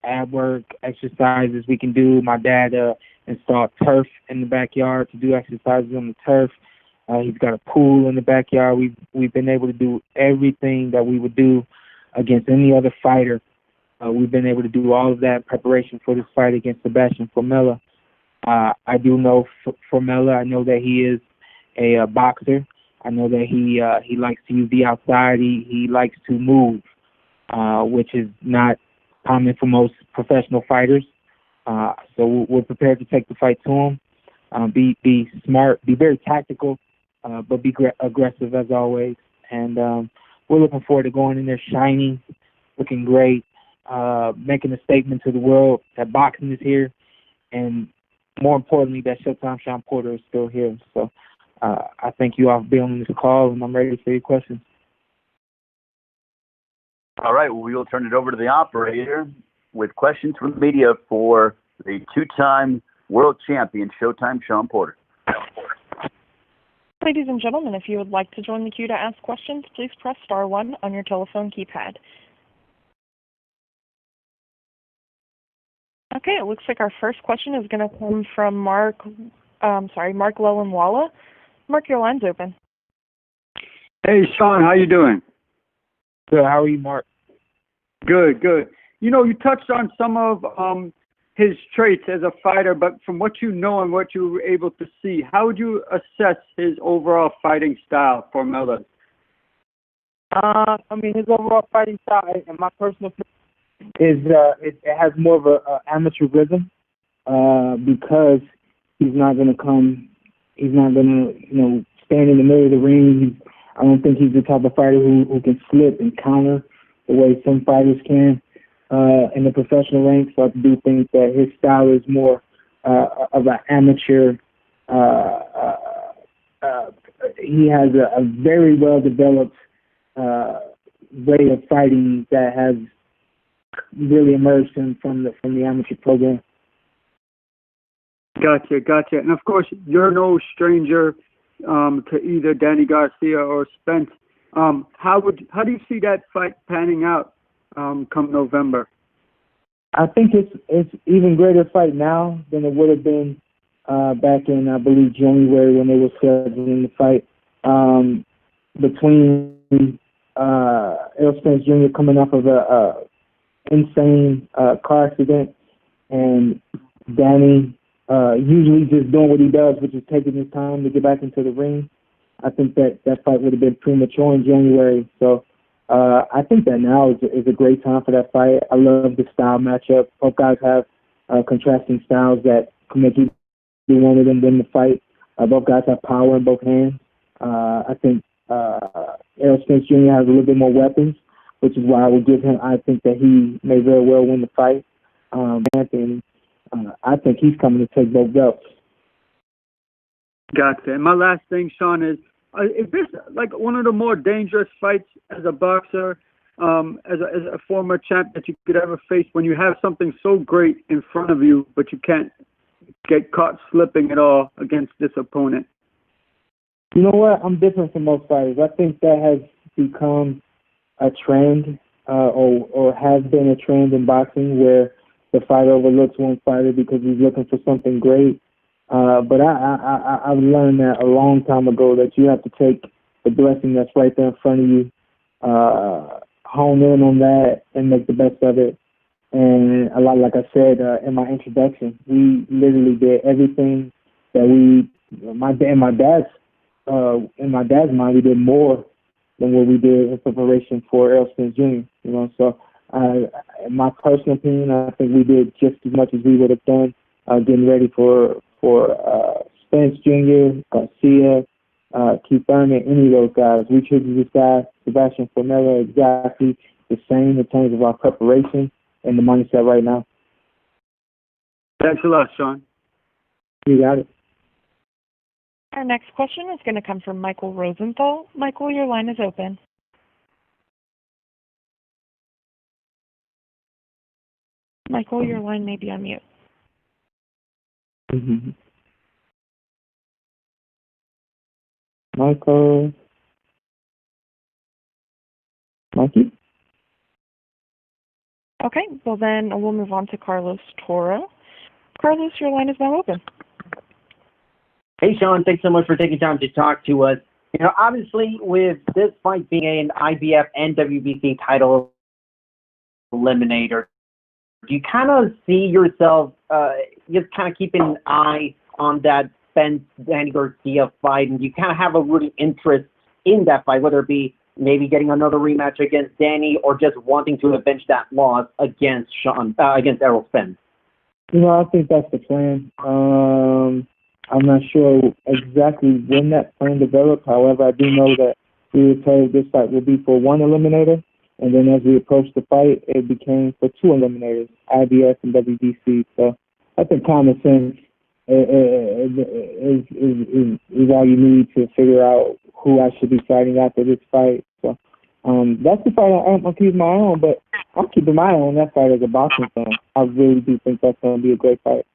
ab work, exercises we can do. My dad installed turf in the backyard to do exercises on the turf. He's got a pool in the backyard. We've been able to do everything that we would do against any other fighter. We've been able to do all of that in preparation for this fight against Sebastian Formella. I do know Formella. I know that he is a boxer. I know that he likes to use the outside. He likes to move, which is not common for most professional fighters. So we're prepared to take the fight to him. Be smart, be very tactical, but be aggressive as always. And we're looking forward to going in there shining, looking great, making a statement to the world that boxing is here, and more importantly, that Showtime Shawn Porter is still here. So I thank you all for being on this call, and I'm ready for your questions. All right, well, we will turn it over to the operator with questions from the media for the two-time world champion, Showtime Shawn Porter. Ladies and gentlemen, if you would like to join the queue to ask questions, please press *1 on your telephone keypad. Okay, it looks like our first question is going to come from Mark Lellenwalla. Mark, your line's open. Hey, Shawn, how you doing? Good. How are you, Mark? Good, good. You know, you touched on some of his traits as a fighter, but from what you know and what you were able to see, how would you assess his overall fighting style, Formella? I mean, his overall fighting style, in my personal opinion, is it has more of a amateur rhythm because he's not going to stand in the middle of the ring. I don't think he's the type of fighter who can slip and counter the way some fighters can in the professional ranks. So I do think that his style is more of an amateur. He has a very well developed way of fighting that has really emerged him from the amateur program. Gotcha. And of course, you're no stranger to either Danny Garcia or Spence. How do you see that fight panning out come November? I think it's even greater fight now than it would have been back in, I believe, January when they were scheduling the fight between Errol Spence Jr. coming off of a insane car accident and Danny usually just doing what he does, which is taking his time to get back into the ring. I think that fight would have been premature in January. So I think that now is a great time for that fight. I love the style matchup. Both guys have contrasting styles that can make either one of them win the fight. Both guys have power in both hands. I think Errol Spence Jr. has a little bit more weapons, which is why I would give him. I think that he may very well win the fight. Anthony, I think he's coming to take both belts. Gotcha. And my last thing, Shawn, is this like one of the more dangerous fights as a boxer, as a former champ that you could ever face when you have something so great in front of you, but you can't get caught slipping at all against this opponent? You know what? I'm different from most fighters. I think that has become a trend or has been a trend in boxing where the fighter overlooks one fighter because he's looking for something great. But I've learned that a long time ago that you have to take the blessing that's right there in front of you, hone in on that, and make the best of it. And a lot, like I said in my introduction, we literally did everything that in my dad's mind, we did more than what we did in preparation for Errol Spence Jr. So in my personal opinion, I think we did just as much as we would have done getting ready for Spence Jr., Garcia, Keith Thurman, any of those guys. We treated this guy, Sebastian Formella, exactly the same in terms of our preparation and the mindset right now. Thanks a lot, Shawn. You got it. Our next question is going to come from Michael Rosenthal. Michael, your line is open. Michael, your line may be on mute. Mm-hmm. Michael. Mikey? Okay, well then we'll move on to Carlos Toro. Carlos, your line is now open. Hey, Shawn, thanks so much for taking time to talk to us. Obviously, with this fight being an IBF and WBC title eliminator, do you kind of see yourself just kind of keeping an eye on that Spence-Danny Garcia fight, and you kind of have a rooting interest in that fight, whether it be maybe getting another rematch against Danny or just wanting to avenge that loss against against Errol Spence? I think that's the plan. I'm not sure exactly when that plan developed. However, I do know that we were told this fight would be for one eliminator, and then as we approached the fight, it became for two eliminators, IBF and WBC. So I think common sense is all you need to figure out who I should be fighting after this fight. So that's the fight I'm keeping my eye on, but I'm keeping my eye on that fight as a boxing fan. I really do think that's going to be a great fight.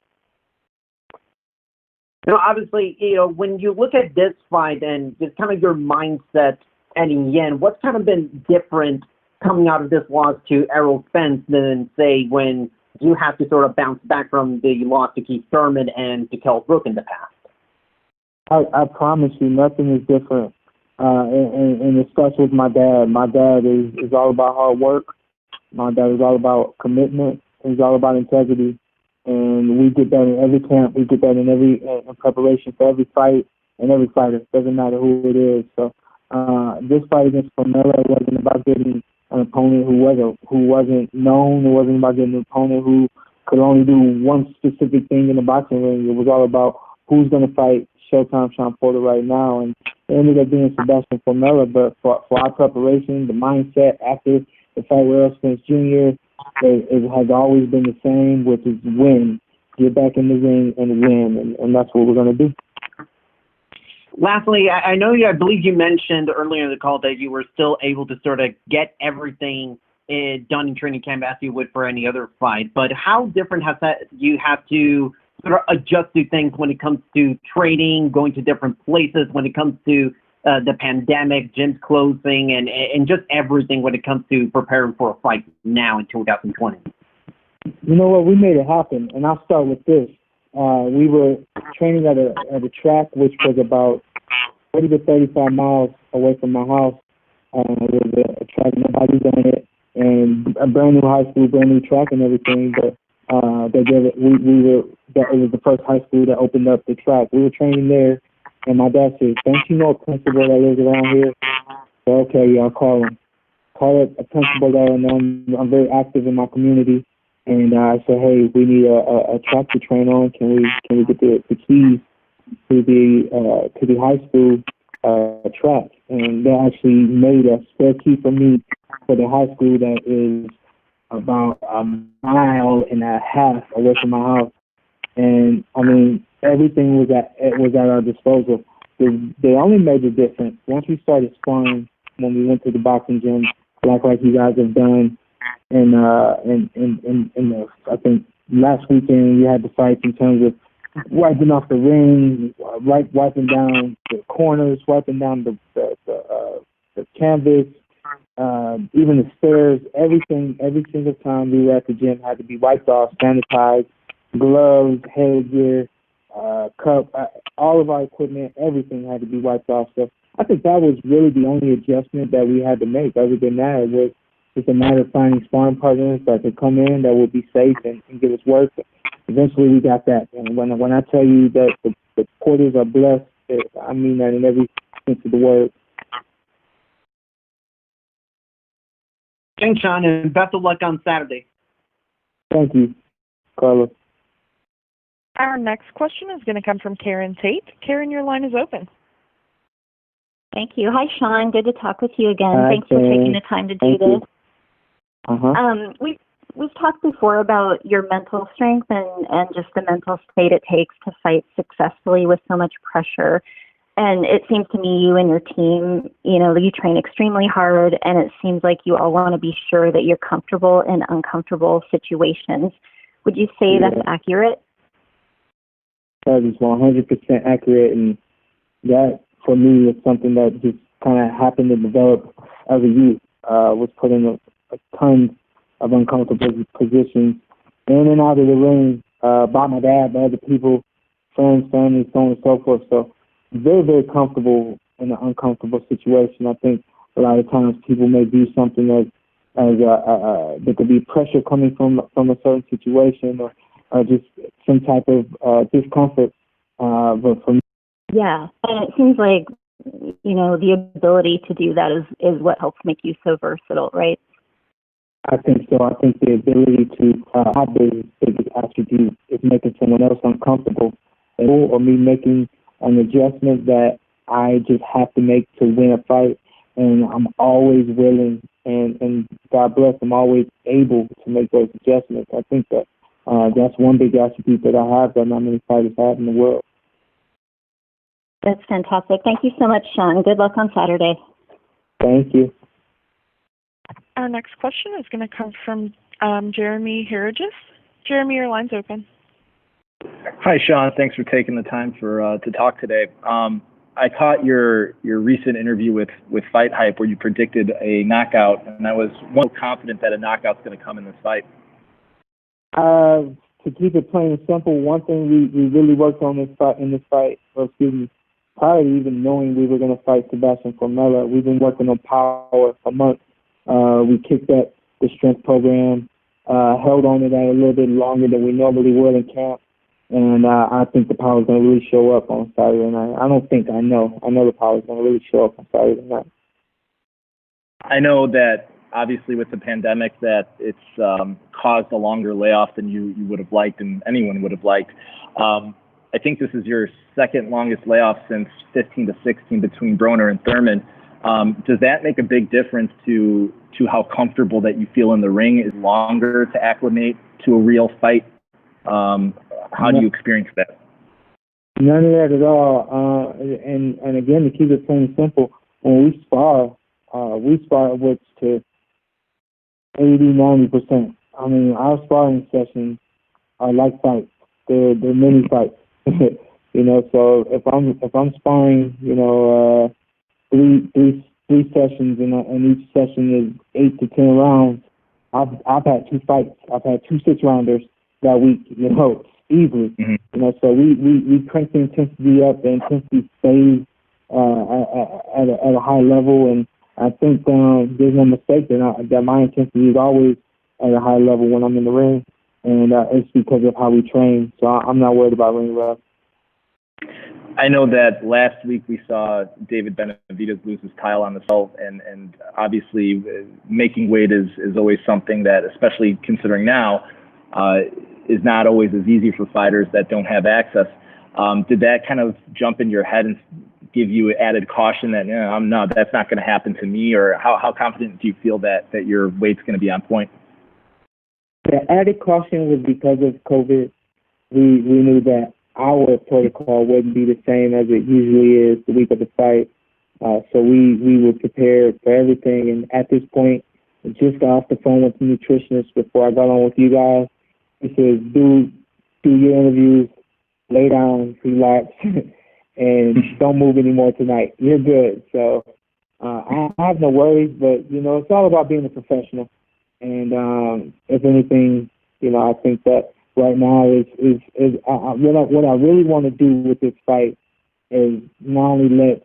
Obviously, when you look at this fight and just kind of your mindset heading in, what's kind of been different coming out of this loss to Errol Spence than, say, when you have to sort of bounce back from the loss to Keith Thurman and to Kell Brook in the past? I promise you, nothing is different. And it starts with my dad. My dad is all about hard work. My dad is all about commitment. He's all about integrity. And we get that in every camp. We get that in every in preparation for every fight and every fighter. Doesn't matter who it is. So this fight against Formella wasn't about getting an opponent who wasn't known. It wasn't about getting an opponent who could only do one specific thing in the boxing ring. It was all about who's going to fight Showtime Shawn Porter right now. And it ended up being Sebastian Formella. But for our preparation, the mindset after the fight with Errol Spence Jr., it has always been the same, which is win. Get back in the ring and win, and that's what we're going to do. Lastly, I believe you mentioned earlier in the call that you were still able to sort of get everything done in training camp as you would for any other fight. But how different has that you have to sort of adjust to things when it comes to training, going to different places, when it comes to the pandemic, gyms closing, and just everything when it comes to preparing for a fight now in 2020? You know what? We made it happen, and I'll start with this. We were training at a track which was about 30 to 35 miles away from my house. It was a track, nobody's on it, and a brand new high school, brand new track and everything. But they gave it. It was the first high school that opened up the track. We were training there. And my dad said, "Don't you know a principal that lives around here?" So, okay, yeah, I'll call him. Call it a principal there, and I'm very active in my community. And I said, "Hey, we need a track to train on. Can we get the keys to the high school track?" And they actually made a spare key for me for the high school that is about a mile and a half away from my house. And I mean, everything was at our disposal. The only major difference, once we started sparring, when we went to the boxing gym, like you guys have done, and I think last weekend we had the fights in terms of wiping off the ring, wiping down the corners, wiping down the canvas, even the stairs. Everything, every single time we were at the gym had to be wiped off, sanitized. Gloves, headgear, cup, all of our equipment, everything had to be wiped off. So I think that was really the only adjustment that we had to make. Other than that, it was just a matter of finding sparring partners that could come in that would be safe and give us work. Eventually, we got that. And when I tell you that the Porters are blessed, I mean that in every sense of the word. Thanks, Shawn, and best of luck on Saturday. Thank you, Carlos. Our next question is going to come from Karen Tate. Karen, your line is open. Thank you. Hi, Shawn. Good to talk with you again. Hi, Thanks for taking the time to do this. We've talked before about your mental strength and just the mental state it takes to fight successfully with so much pressure. And it seems to me you and your team, you train extremely hard, and it seems like you all want to be sure that you're comfortable in uncomfortable situations. Would you say that's accurate? That is 100% accurate, and that, for me, is something that just kind of happened to develop as a youth. Was put in a ton of uncomfortable positions in and out of the ring by my dad, by other people, friends, family, so on and so forth. So very, very comfortable in an uncomfortable situation. I think a lot of times people may do something as there could be pressure coming from a certain situation or just some type of discomfort. But for me, yeah, and it seems like the ability to do that is what helps make you so versatile, right? I think so. I think the ability to have the biggest attribute is making someone else uncomfortable, or me making an adjustment that I just have to make to win a fight, and I'm always willing, and God bless, I'm always able to make those adjustments. I think that that's one big attribute that I have that not many fighters have in the world. That's fantastic. Thank you so much, Shawn. Good luck on Saturday. Thank you. Our next question is going to come from Jeremy Harriges. Jeremy, your line's open. Hi, Shawn. Thanks for taking the time to talk today. I caught your recent interview with Fight Hype where you predicted a knockout, and I was confident that a knockout's going to come in this fight. To keep it plain and simple, one thing we really worked on prior to even knowing we were going to fight Sebastian Formella, we've been working on power for months. We kicked up the strength program, held on to that a little bit longer than we normally would in camp, and I think the power is going to really show up on Saturday night. I know the power is going to really show up on Saturday night. I know that obviously with the pandemic that it's caused a longer layoff than you would have liked and anyone would have liked. I think this is your second longest layoff since 15 to 16 between Broner and Thurman. Does that make a big difference to how comfortable that you feel in the ring? Is longer to acclimate to a real fight? How do you experience that? None of that at all. And again, to keep it plain and simple, when we spar what's to 80-90%. I mean, our sparring sessions are like fights. They're mini fights. So if I'm sparring, three sessions and each session is 8 to 10 rounds, I've had 2 fights. I've had 2 6-rounders that week, easily. Mm-hmm. So we crank the intensity up. The intensity stays at a high level, and I think there's no mistake that my intensity is always at a high level when I'm in the ring, and it's because of how we train. So I'm not worried about ring rust. I know that last week we saw David Benavidez lose his title on the belt, and obviously making weight is always something that, especially considering now, is not always as easy for fighters that don't have access. Did that kind of jump in your head and give you added caution that that's not going to happen to me? Or how confident do you feel that your weight's going to be on point? The added caution was because of COVID. We knew that our protocol wouldn't be the same as it usually is the week of the fight. So we were prepared for everything. And at this point, I just got off the phone with the nutritionist before I got on with you guys. He says, do your interviews, lay down, relax, and don't move anymore tonight. You're good. So I have no worries, but, it's all about being a professional. And if anything, I think that right now is what I really want to do with this fight is not only let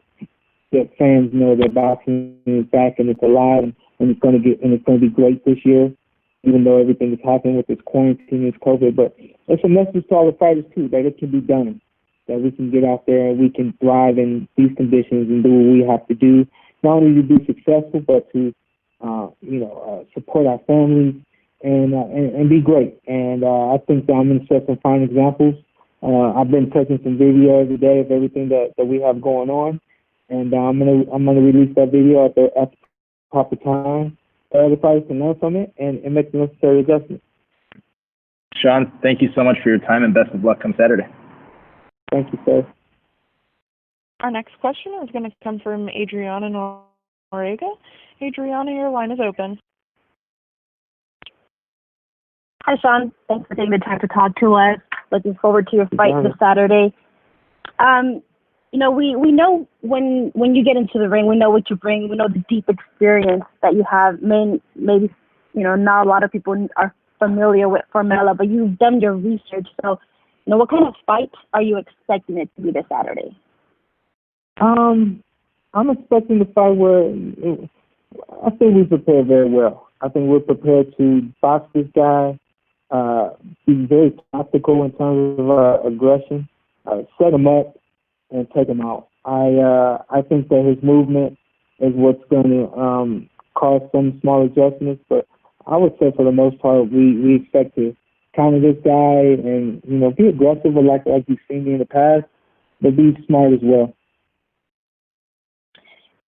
the fans know that boxing is back and it's alive and it's going to be great this year, even though everything is happening with this quarantine and this COVID. But it's a message to all the fighters too that it can be done, that we can get out there and we can thrive in these conditions and do what we have to do, not only to be successful but to support our families and be great. And I think that I'm going to set some fine examples. I've been taking some video every day of everything that we have going on, and I'm gonna release that video at the proper time. The fighters can learn from it and make the necessary adjustments. Shawn, thank you so much for your time and best of luck come Saturday. Thank you, sir. Our next question is going to come from Adriana Noriega. Adriana, your line is open. Hi, Shawn. Thanks for taking the time to talk to us. Looking forward to your fight this Saturday. We know when you get into the ring, we know what you bring. We know the deep experience that you have. Maybe not a lot of people are familiar with Formella, but you've done your research. So, what kind of fight are you expecting it to be this Saturday? I'm expecting the fight where I think we prepare very well. I think we're prepared to box this guy, be very tactical in terms of aggression, set him up, and take him out. I think that his movement is what's going to cause some small adjustments, but I would say for the most part we expect to counter this guy and be aggressive like you've seen me in the past, but be smart as well.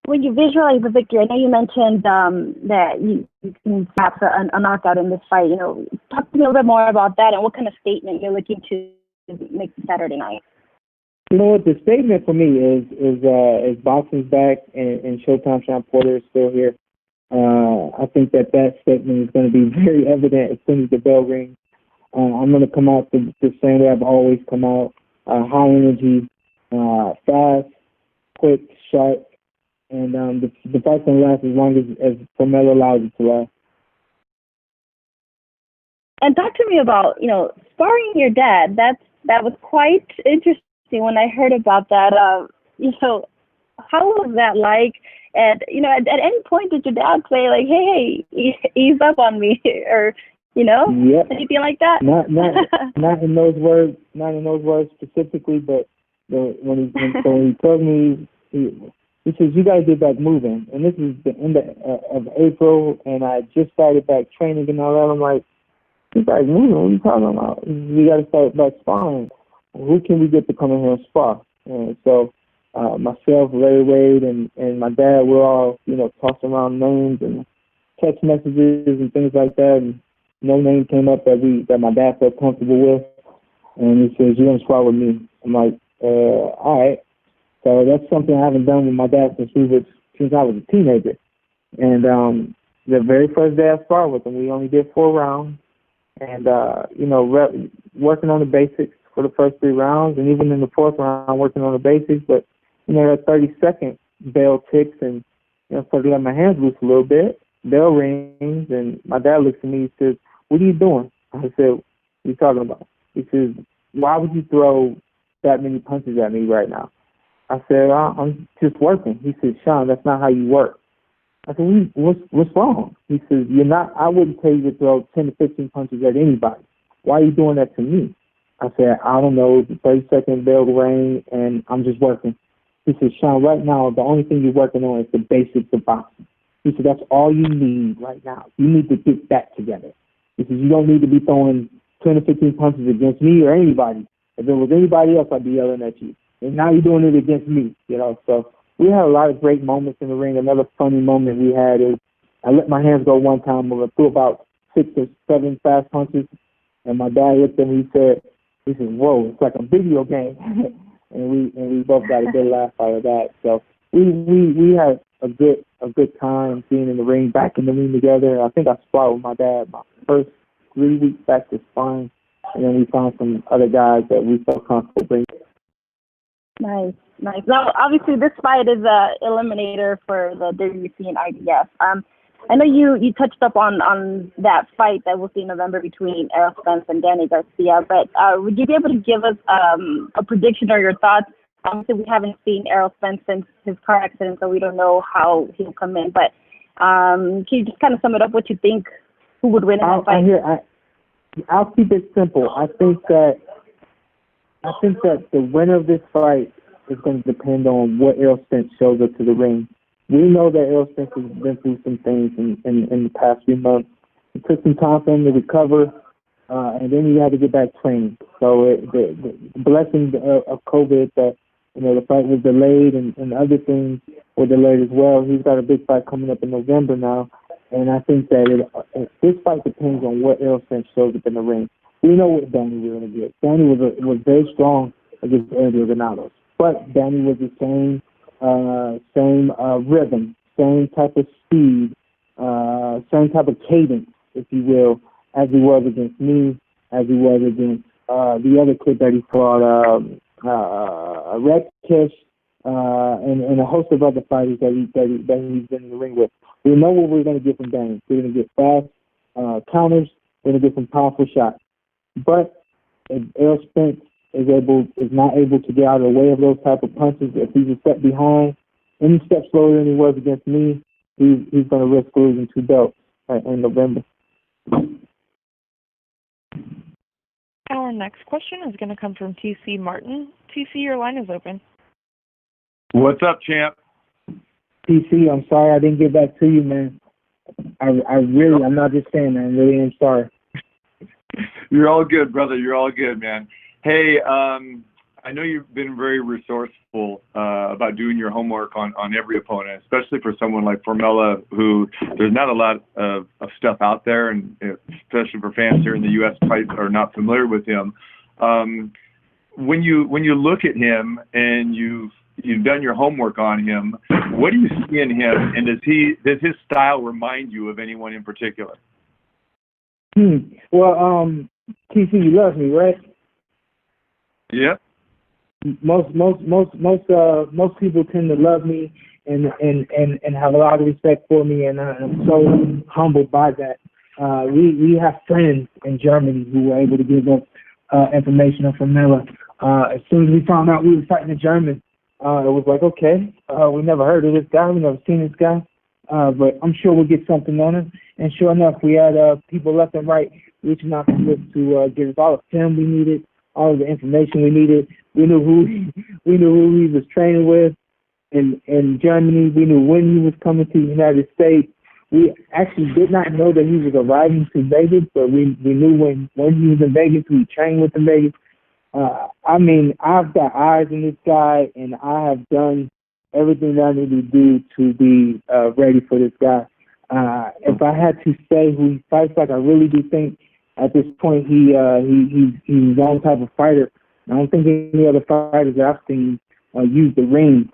When you visualize the victory, I know you mentioned that you can perhaps a knockout in this fight. Talk to me a little bit more about that and what kind of statement you're looking to make Saturday night. You know what, the statement for me is boxing's back and Showtime Shawn Porter is still here. I think that statement is going to be very evident as soon as the bell rings. I'm going to come out the same way I've always come out, high energy, fast, quick, sharp, and the fight's going to last as long as Formella allows it to last. And talk to me about, sparring your dad. That was quite interesting when I heard about that. How was that like? And, at any point did your dad say, like, hey, ease up on me, or, yep. anything like that? Not in those words specifically, but when he told me, he says, you got to get back moving. And this is the end of April, and I just started back training and all that. I'm like, you guys moving? What are you talking about? We got to start back sparring. Who can we get to come in here and spar? And so myself, Larry Wade, and my dad, we're all, tossing around names and text messages and things like that. And no name came up that my dad felt comfortable with. And he says, you're going to spar with me. I'm like, all right. So that's something I haven't done with my dad since I was a teenager. And the very first day I sparred with him, we only did 4 rounds. And, working on the basics for the first 3 rounds, and even in the 4th round, working on the basics. But, that 30-second bell ticks, and, so I got my hands loose a little bit. Bell rings, and my dad looks at me and says, what are you doing? I said, what are you talking about? He says, why would you throw that many punches at me right now? I said, I'm just working. He said, Shawn, that's not how you work. I said, what's wrong? He says, I wouldn't tell you to throw 10 to 15 punches at anybody. Why are you doing that to me? I said, I don't know. The 30-second bell rang, and I'm just working. He said, Shawn, right now, the only thing you're working on is the basics of boxing. He said, that's all you need right now. You need to get that together. He said, you don't need to be throwing 10 to 15 punches against me or anybody. If it was anybody else, I'd be yelling at you. And now you're doing it against me, So we had a lot of great moments in the ring. Another funny moment we had is I let my hands go one time and I threw about 6 or 7 fast punches. And my dad looked at me and he said, whoa, it's like a video game. and we both got a good laugh out of that. So we had a good time being in the ring, back in the ring together. I think I sparred with my dad my first 3 weeks back to sparring. And then we found some other guys that we felt comfortable bringing. Nice. Now, obviously, this fight is a eliminator for the WBC and IBF. I know you touched up on that fight that we'll see in November between Errol Spence and Danny Garcia, but would you be able to give us a prediction or your thoughts? Obviously, we haven't seen Errol Spence since his car accident, so we don't know how he'll come in. But can you just kind of sum it up what you think, who would win in that fight? I'll keep it simple. I think that the winner of this fight is going to depend on what Errol Spence shows up to the ring. We know that Errol Spence has been through some things in the past few months. It took some time for him to recover, and then he had to get back training. So the blessing of COVID that the fight was delayed and other things were delayed as well. He's got a big fight coming up in November now, and I think that this fight depends on what Errol Spence shows up in the ring. We know what Danny was going to get. Danny was very strong against Adrian Granados, but Danny was the same rhythm, same type of speed, same type of cadence, if you will, as he was against me, as he was against the other kid that he fought, Redkish, and a host of other fighters that he's been in the ring with. We know what we're going to get from Danny. We're going to get fast counters. We're going to get some powerful shots. But if Errol Spence is not able to get out of the way of those type of punches, if he's a step behind, any step slower than he was against me, he's going to risk losing 2 belts in November. Our next question is going to come from TC Martin. TC, your line is open. What's up, champ? TC, I'm sorry I didn't get back to you, man. I'm not just saying that. I really am sorry. You're all good, brother. You're all good, man. Hey, I know you've been very resourceful about doing your homework on every opponent, especially for someone like Formella, who there's not a lot of stuff out there, and especially for fans here in the U.S. are not familiar with him. When you look at him and you've done your homework on him, what do you see in him, and does his style remind you of anyone in particular? Well, TC, you love me, right? Yeah. Most people tend to love me and have a lot of respect for me, and I'm so humbled by that. We have friends in Germany who were able to give us information on Formella. As soon as we found out we were fighting a German, it was like, okay, we never heard of this guy, we never seen this guy, but I'm sure we'll get something on him. And sure enough, we had people left and right reaching out to us to give us all the film we needed, all of the information we needed. We knew who he was training with in Germany. We knew when he was coming to the United States. We actually did not know that he was arriving to Vegas, but we knew when he was in Vegas. We trained with him in Vegas. I've got eyes in this guy, and I have done everything that I need to do to be ready for this guy. If I had to say who he fights like, I really do think at this point he's his own type of fighter. I don't think any other fighters that I've seen use the ring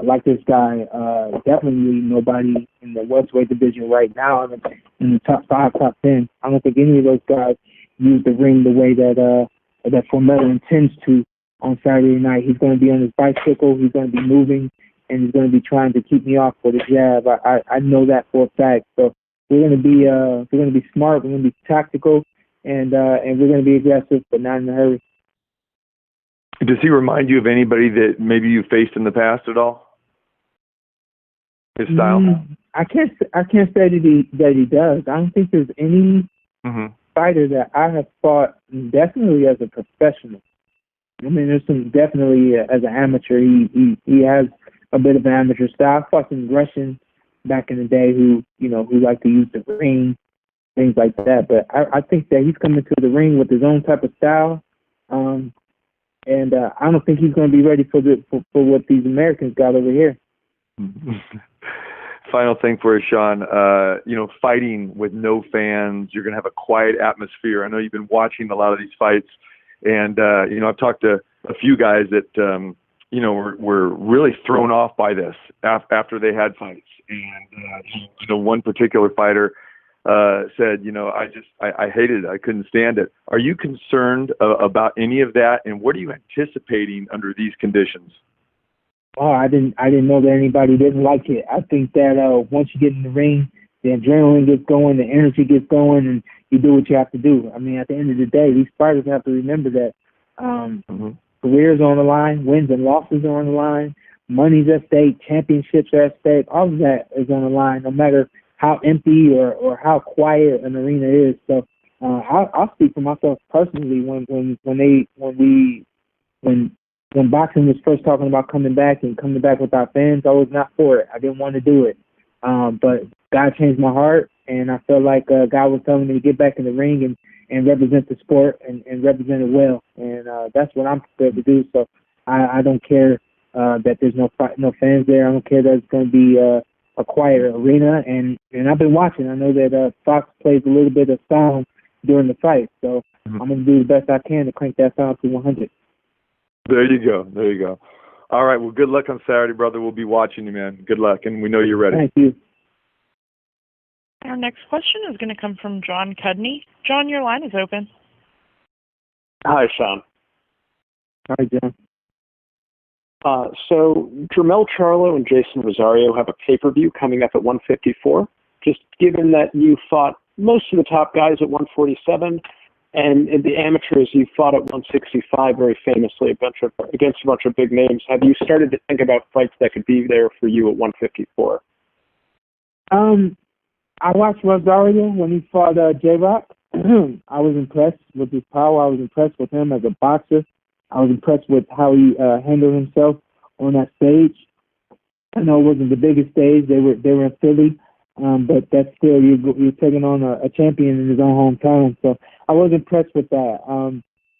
like this guy. Definitely nobody in the welterweight division right now in the top 5, top 10. I don't think any of those guys use the ring the way that Formella intends to on Saturday night. He's going to be on his bicycle. He's going to be moving, and he's going to be trying to keep me off for the jab. I know that for a fact. So we're going to be smart. We're going to be tactical, and we're going to be aggressive, but not in a hurry. Does he remind you of anybody that maybe you faced in the past at all? His style? I can't say that he does. I don't think there's any fighter that I have fought definitely as a professional. There's some definitely as an amateur. He has a bit of an amateur style. I fought some Russians back in the day who like to use the ring, things like that. But I think that he's coming to the ring with his own type of style. And I don't think he's going to be ready for what these Americans got over here. Final thing for you, Shawn. Fighting with no fans, you're going to have a quiet atmosphere. I know you've been watching a lot of these fights, and I've talked to a few guys that were really thrown off by this after they had fights. And one particular fighter said, I hated it. I couldn't stand it. Are you concerned about any of that? And what are you anticipating under these conditions? Oh, I didn't know that anybody didn't like it. I think that once you get in the ring the adrenaline gets going, the energy gets going, and you do what you have to do. I mean, at the end of the day, these fighters have to remember that careers are on the line, wins and losses are on the line, money's at stake, championships are at stake. All of that is on the line, no matter how empty or how quiet an arena is. So I'll speak for myself personally. When boxing was first talking about coming back without fans, I was not for it. I didn't want to do it. But God changed my heart, and I felt like God was telling me to get back in the ring and represent the sport and represent it well. And that's what I'm prepared to do. So I don't care that there's no fans there. I don't care that it's going to be a quiet arena. And I've been watching. I know that Fox plays a little bit of sound during the fight. So I'm going to do the best I can to crank that sound to 100. There you go. There you go. All right. Well, good luck on Saturday, brother. We'll be watching you, man. Good luck, and we know you're ready. Thank you. Our next question is going to come from John Cudney. John, your line is open. Hi, Shawn. Hi, John. So Jermell Charlo and Jason Rosario have a pay-per-view coming up at 154. Just given that you fought most of the top guys at 147, and in the amateurs you fought at 165 very famously against a bunch of big names, have you started to think about fights that could be there for you at 154? I watched Rosario when he fought J-Rock. I was impressed with his power. I was impressed with him as a boxer. I was impressed with how he handled himself on that stage. I know it wasn't the biggest stage. They were in Philly, but that's still you're taking on a champion in his own hometown. So I was impressed with that.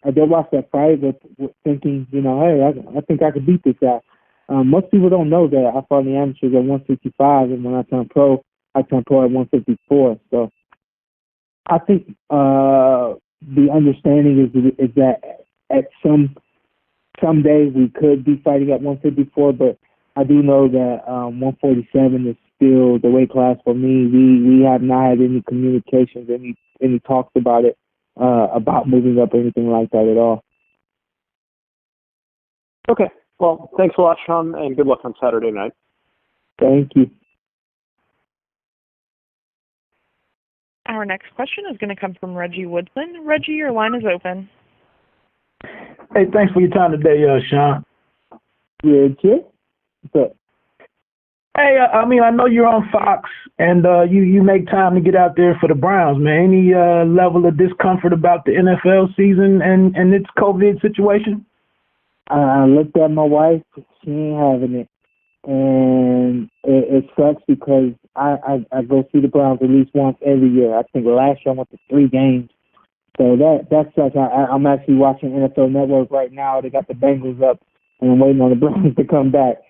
I did watch that fight with thinking, hey, I think I could beat this guy. Most people don't know that I fought in the amateurs at 165, and when I turned pro at 154. So I think the understanding is that at some days we could be fighting at 154, but I do know that 147 is still the weight class for me. We have not had any communications, any talks about it, about moving up or anything like that at all. Okay. Well, thanks a lot, Shawn, and good luck on Saturday night. Thank you. Our next question is going to come from Reggie Woodson. Reggie, your line is open. Hey, thanks for your time today, Shawn. Yeah, kid. What's up? Hey, I know you're on Fox, and you make time to get out there for the Browns, man. Any level of discomfort about the NFL season and its COVID situation? I looked at my wife. She ain't having it. And it sucks because I go see the Browns at least once every year. I think last year I went to 3 games. So that sucks. I'm actually watching NFL Network right now. They got the Bengals up, and I'm waiting on the Browns to come back.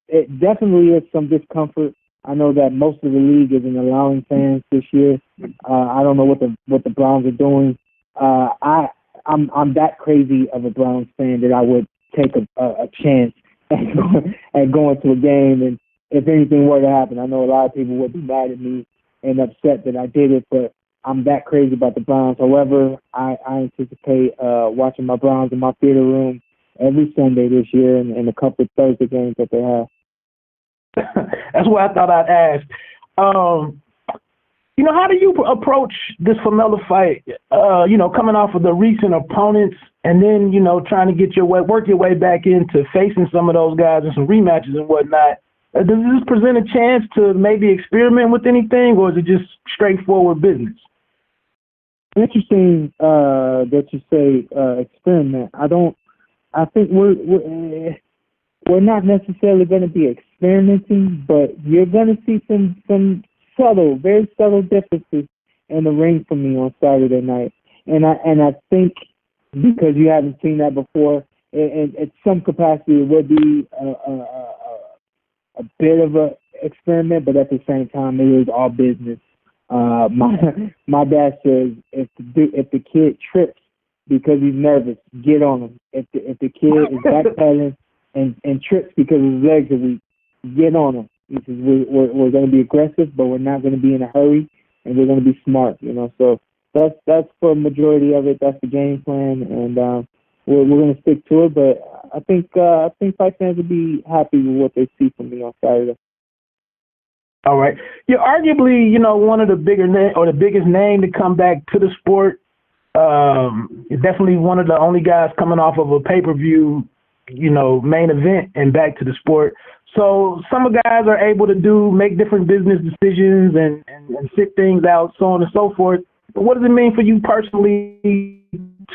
It definitely is some discomfort. I know that most of the league isn't allowing fans this year. I don't know what the Browns are doing. I'm that crazy of a Browns fan that I would take a chance at going to a game, and if anything were to happen, I know a lot of people would be mad at me and upset that I did it, but I'm that crazy about the Browns. However, I anticipate watching my Browns in my theater room every Sunday this year and a couple of Thursday games that they have. That's what I thought I'd ask. How do you approach this Formella fight, coming off of the recent opponents and then, trying to work your way back into facing some of those guys in some rematches and whatnot? Does this present a chance to maybe experiment with anything, or is it just straightforward business? Interesting that you say experiment. I think we're not necessarily going to be experimenting, but you're going to see some very subtle differences in the ring for me on Saturday night. And I think because you haven't seen that before, at some capacity it would be a bit of a experiment, but at the same time it is all business. My dad says if the kid trips because he's nervous, get on him. If the kid is backpedaling and trips because his legs are weak, get on him. He says we're going to be aggressive, but we're not going to be in a hurry, and we're going to be smart. So that's for a majority of it. That's the game plan, and we're going to stick to it. But I think fight fans will be happy with what they see from me on Saturday. All right. You're arguably, one of the the biggest name to come back to the sport. You're definitely one of the only guys coming off of a pay-per-view, main event and back to the sport. So some guys are able to make different business decisions and sit things out, so on and so forth. But what does it mean for you personally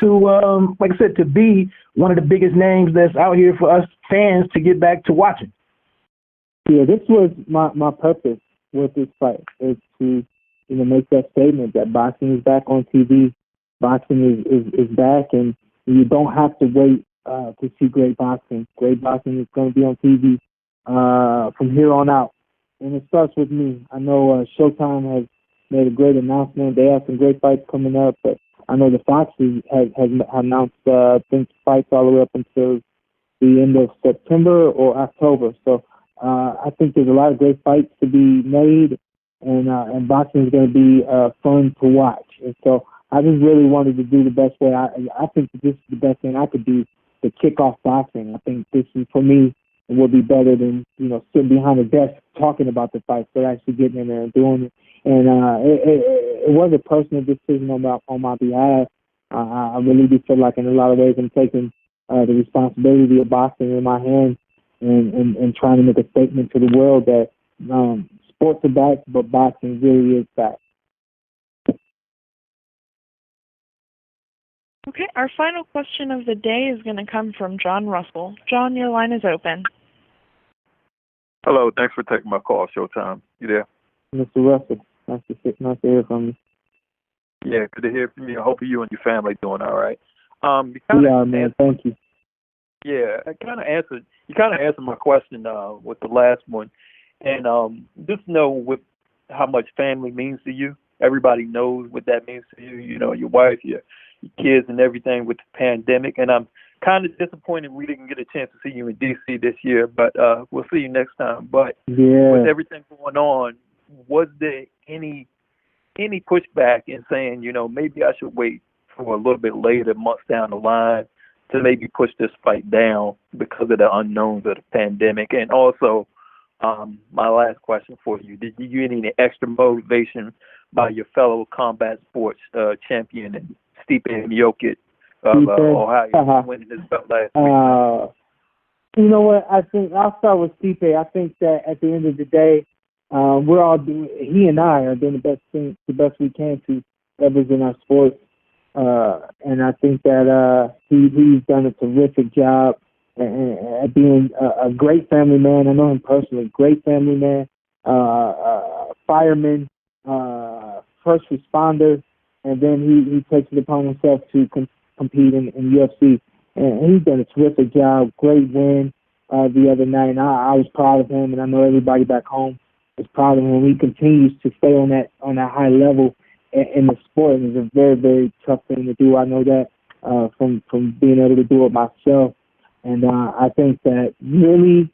to, like I said, to be one of the biggest names that's out here for us fans to get back to watching? Yeah, this was my purpose with this fight, is to make that statement that boxing is back on TV. Boxing is back, and you don't have to wait to see great boxing. Great boxing is going to be on TV from here on out, and it starts with me. I know Showtime has made a great announcement. They have some great fights coming up, but I know the Foxes has announced fights all the way up until the end of September or October. So I think there's a lot of great fights to be made, and boxing is going to be fun to watch. And so I just really wanted to do the best way. I think that this is the best thing I could do to kick off boxing. I think this is, for me, it would be better than sitting behind a desk talking about the fights, but actually getting in there and doing it. And it was a personal decision on my behalf. I really do feel like in a lot of ways I'm taking the responsibility of boxing in my hands and trying to make a statement to the world that sports are back, but boxing really is back. Okay, our final question of the day is going to come from John Russell. John, your line is open. Hello, thanks for taking my call, Showtime. You there? Mr. Russell, nice to hear from you. Yeah, good to hear from you. I hope you and your family doing all right. We are, man. Thank you. Yeah, you kind of answered my question with the last one, and just know with how much family means to you. Everybody knows what that means to you. Your wife, your kids, and everything with the pandemic. And I'm kind of disappointed we didn't get a chance to see you in D.C. this year, but we'll see you next time. But with everything going on, was there any pushback in saying, maybe I should wait for a little bit later, months down the line, to maybe push this fight down because of the unknowns of the pandemic? And also, my last question for you, did you get any extra motivation by your fellow combat sports champion and Stipe Miocic of Ohio winning this belt last week? You know what? I think I'll start with Stipe. I think that at the end of the day, we're all doing. He and I are doing the best we can to represent our sports, and I think that he's done a terrific job at being a great family man. I know him personally, great family man, fireman, first responder, and then he takes it upon himself to compete in UFC. And he's done a terrific job. Great win the other night, and I was proud of him, and I know everybody back home is proud of him. He continues to stay on that high level in the sport, and it's a very, very tough thing to do. I know that from being able to do it myself. And I think that really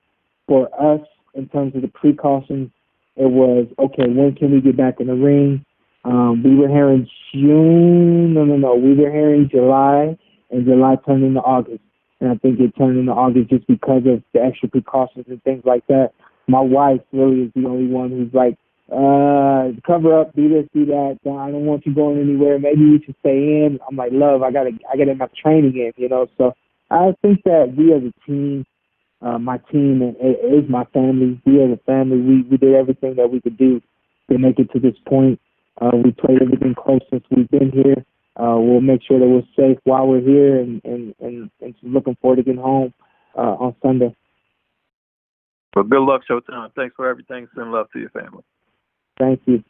for us, in terms of the precautions, it was, okay, when can we get back in the ring? We were here in June. No. We were here in July, and July turned into August. And I think it turned into August just because of the extra precautions and things like that. My wife really is the only one who's like, cover up, do this, do that. I don't want you going anywhere. Maybe we should stay in. I'm like, love, I gotta get my training in, So I think that we as a team, my team, and it is my family. We as a family, we did everything that we could do to make it to this point. We played everything close since we've been here. We'll make sure that we're safe while we're here, and looking forward to getting home on Sunday. Well, good luck, Showtime. Thanks for everything. Send love to your family. Thank you.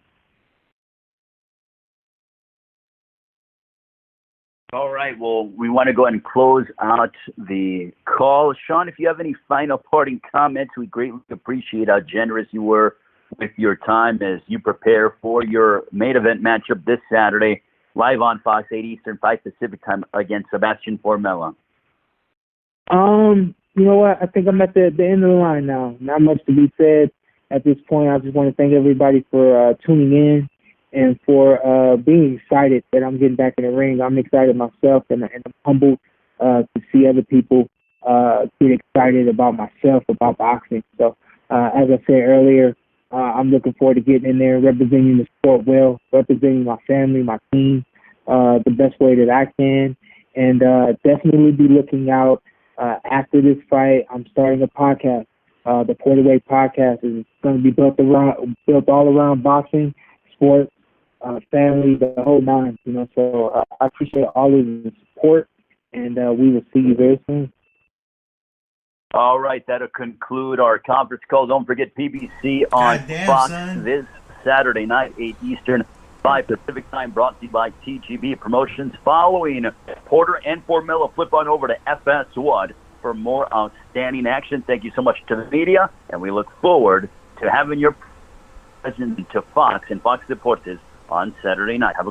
All right. Well, we want to go ahead and close out the call. Shawn, if you have any final parting comments, we greatly appreciate how generous you were with your time as you prepare for your main event matchup this Saturday, live on Fox 8 Eastern, 5 Pacific time against Sebastian Formella. You know what? I think I'm at the end of the line now. Not much to be said at this point. I just want to thank everybody for tuning in and for being excited that I'm getting back in the ring. I'm excited myself, and I'm humbled to see other people get excited about myself, about boxing. So, as I said earlier, I'm looking forward to getting in there, representing the sport well, representing my family, my team, the best way that I can, and definitely be looking out after this fight. I'm starting a podcast. The Porter Way podcast is going to be built all around boxing, sports, family, the whole nine. So I appreciate all of the support, and we will see you very soon. All right, that'll conclude our conference call. Don't forget PBC on Fox this Saturday night, 8 Eastern, 5 Pacific time, brought to you by TGB Promotions. Following Porter and Formella, flip on over to FS1 for more outstanding action. Thank you so much to the media, and we look forward to having your presence to Fox and Fox Deportes on Saturday night. Have a great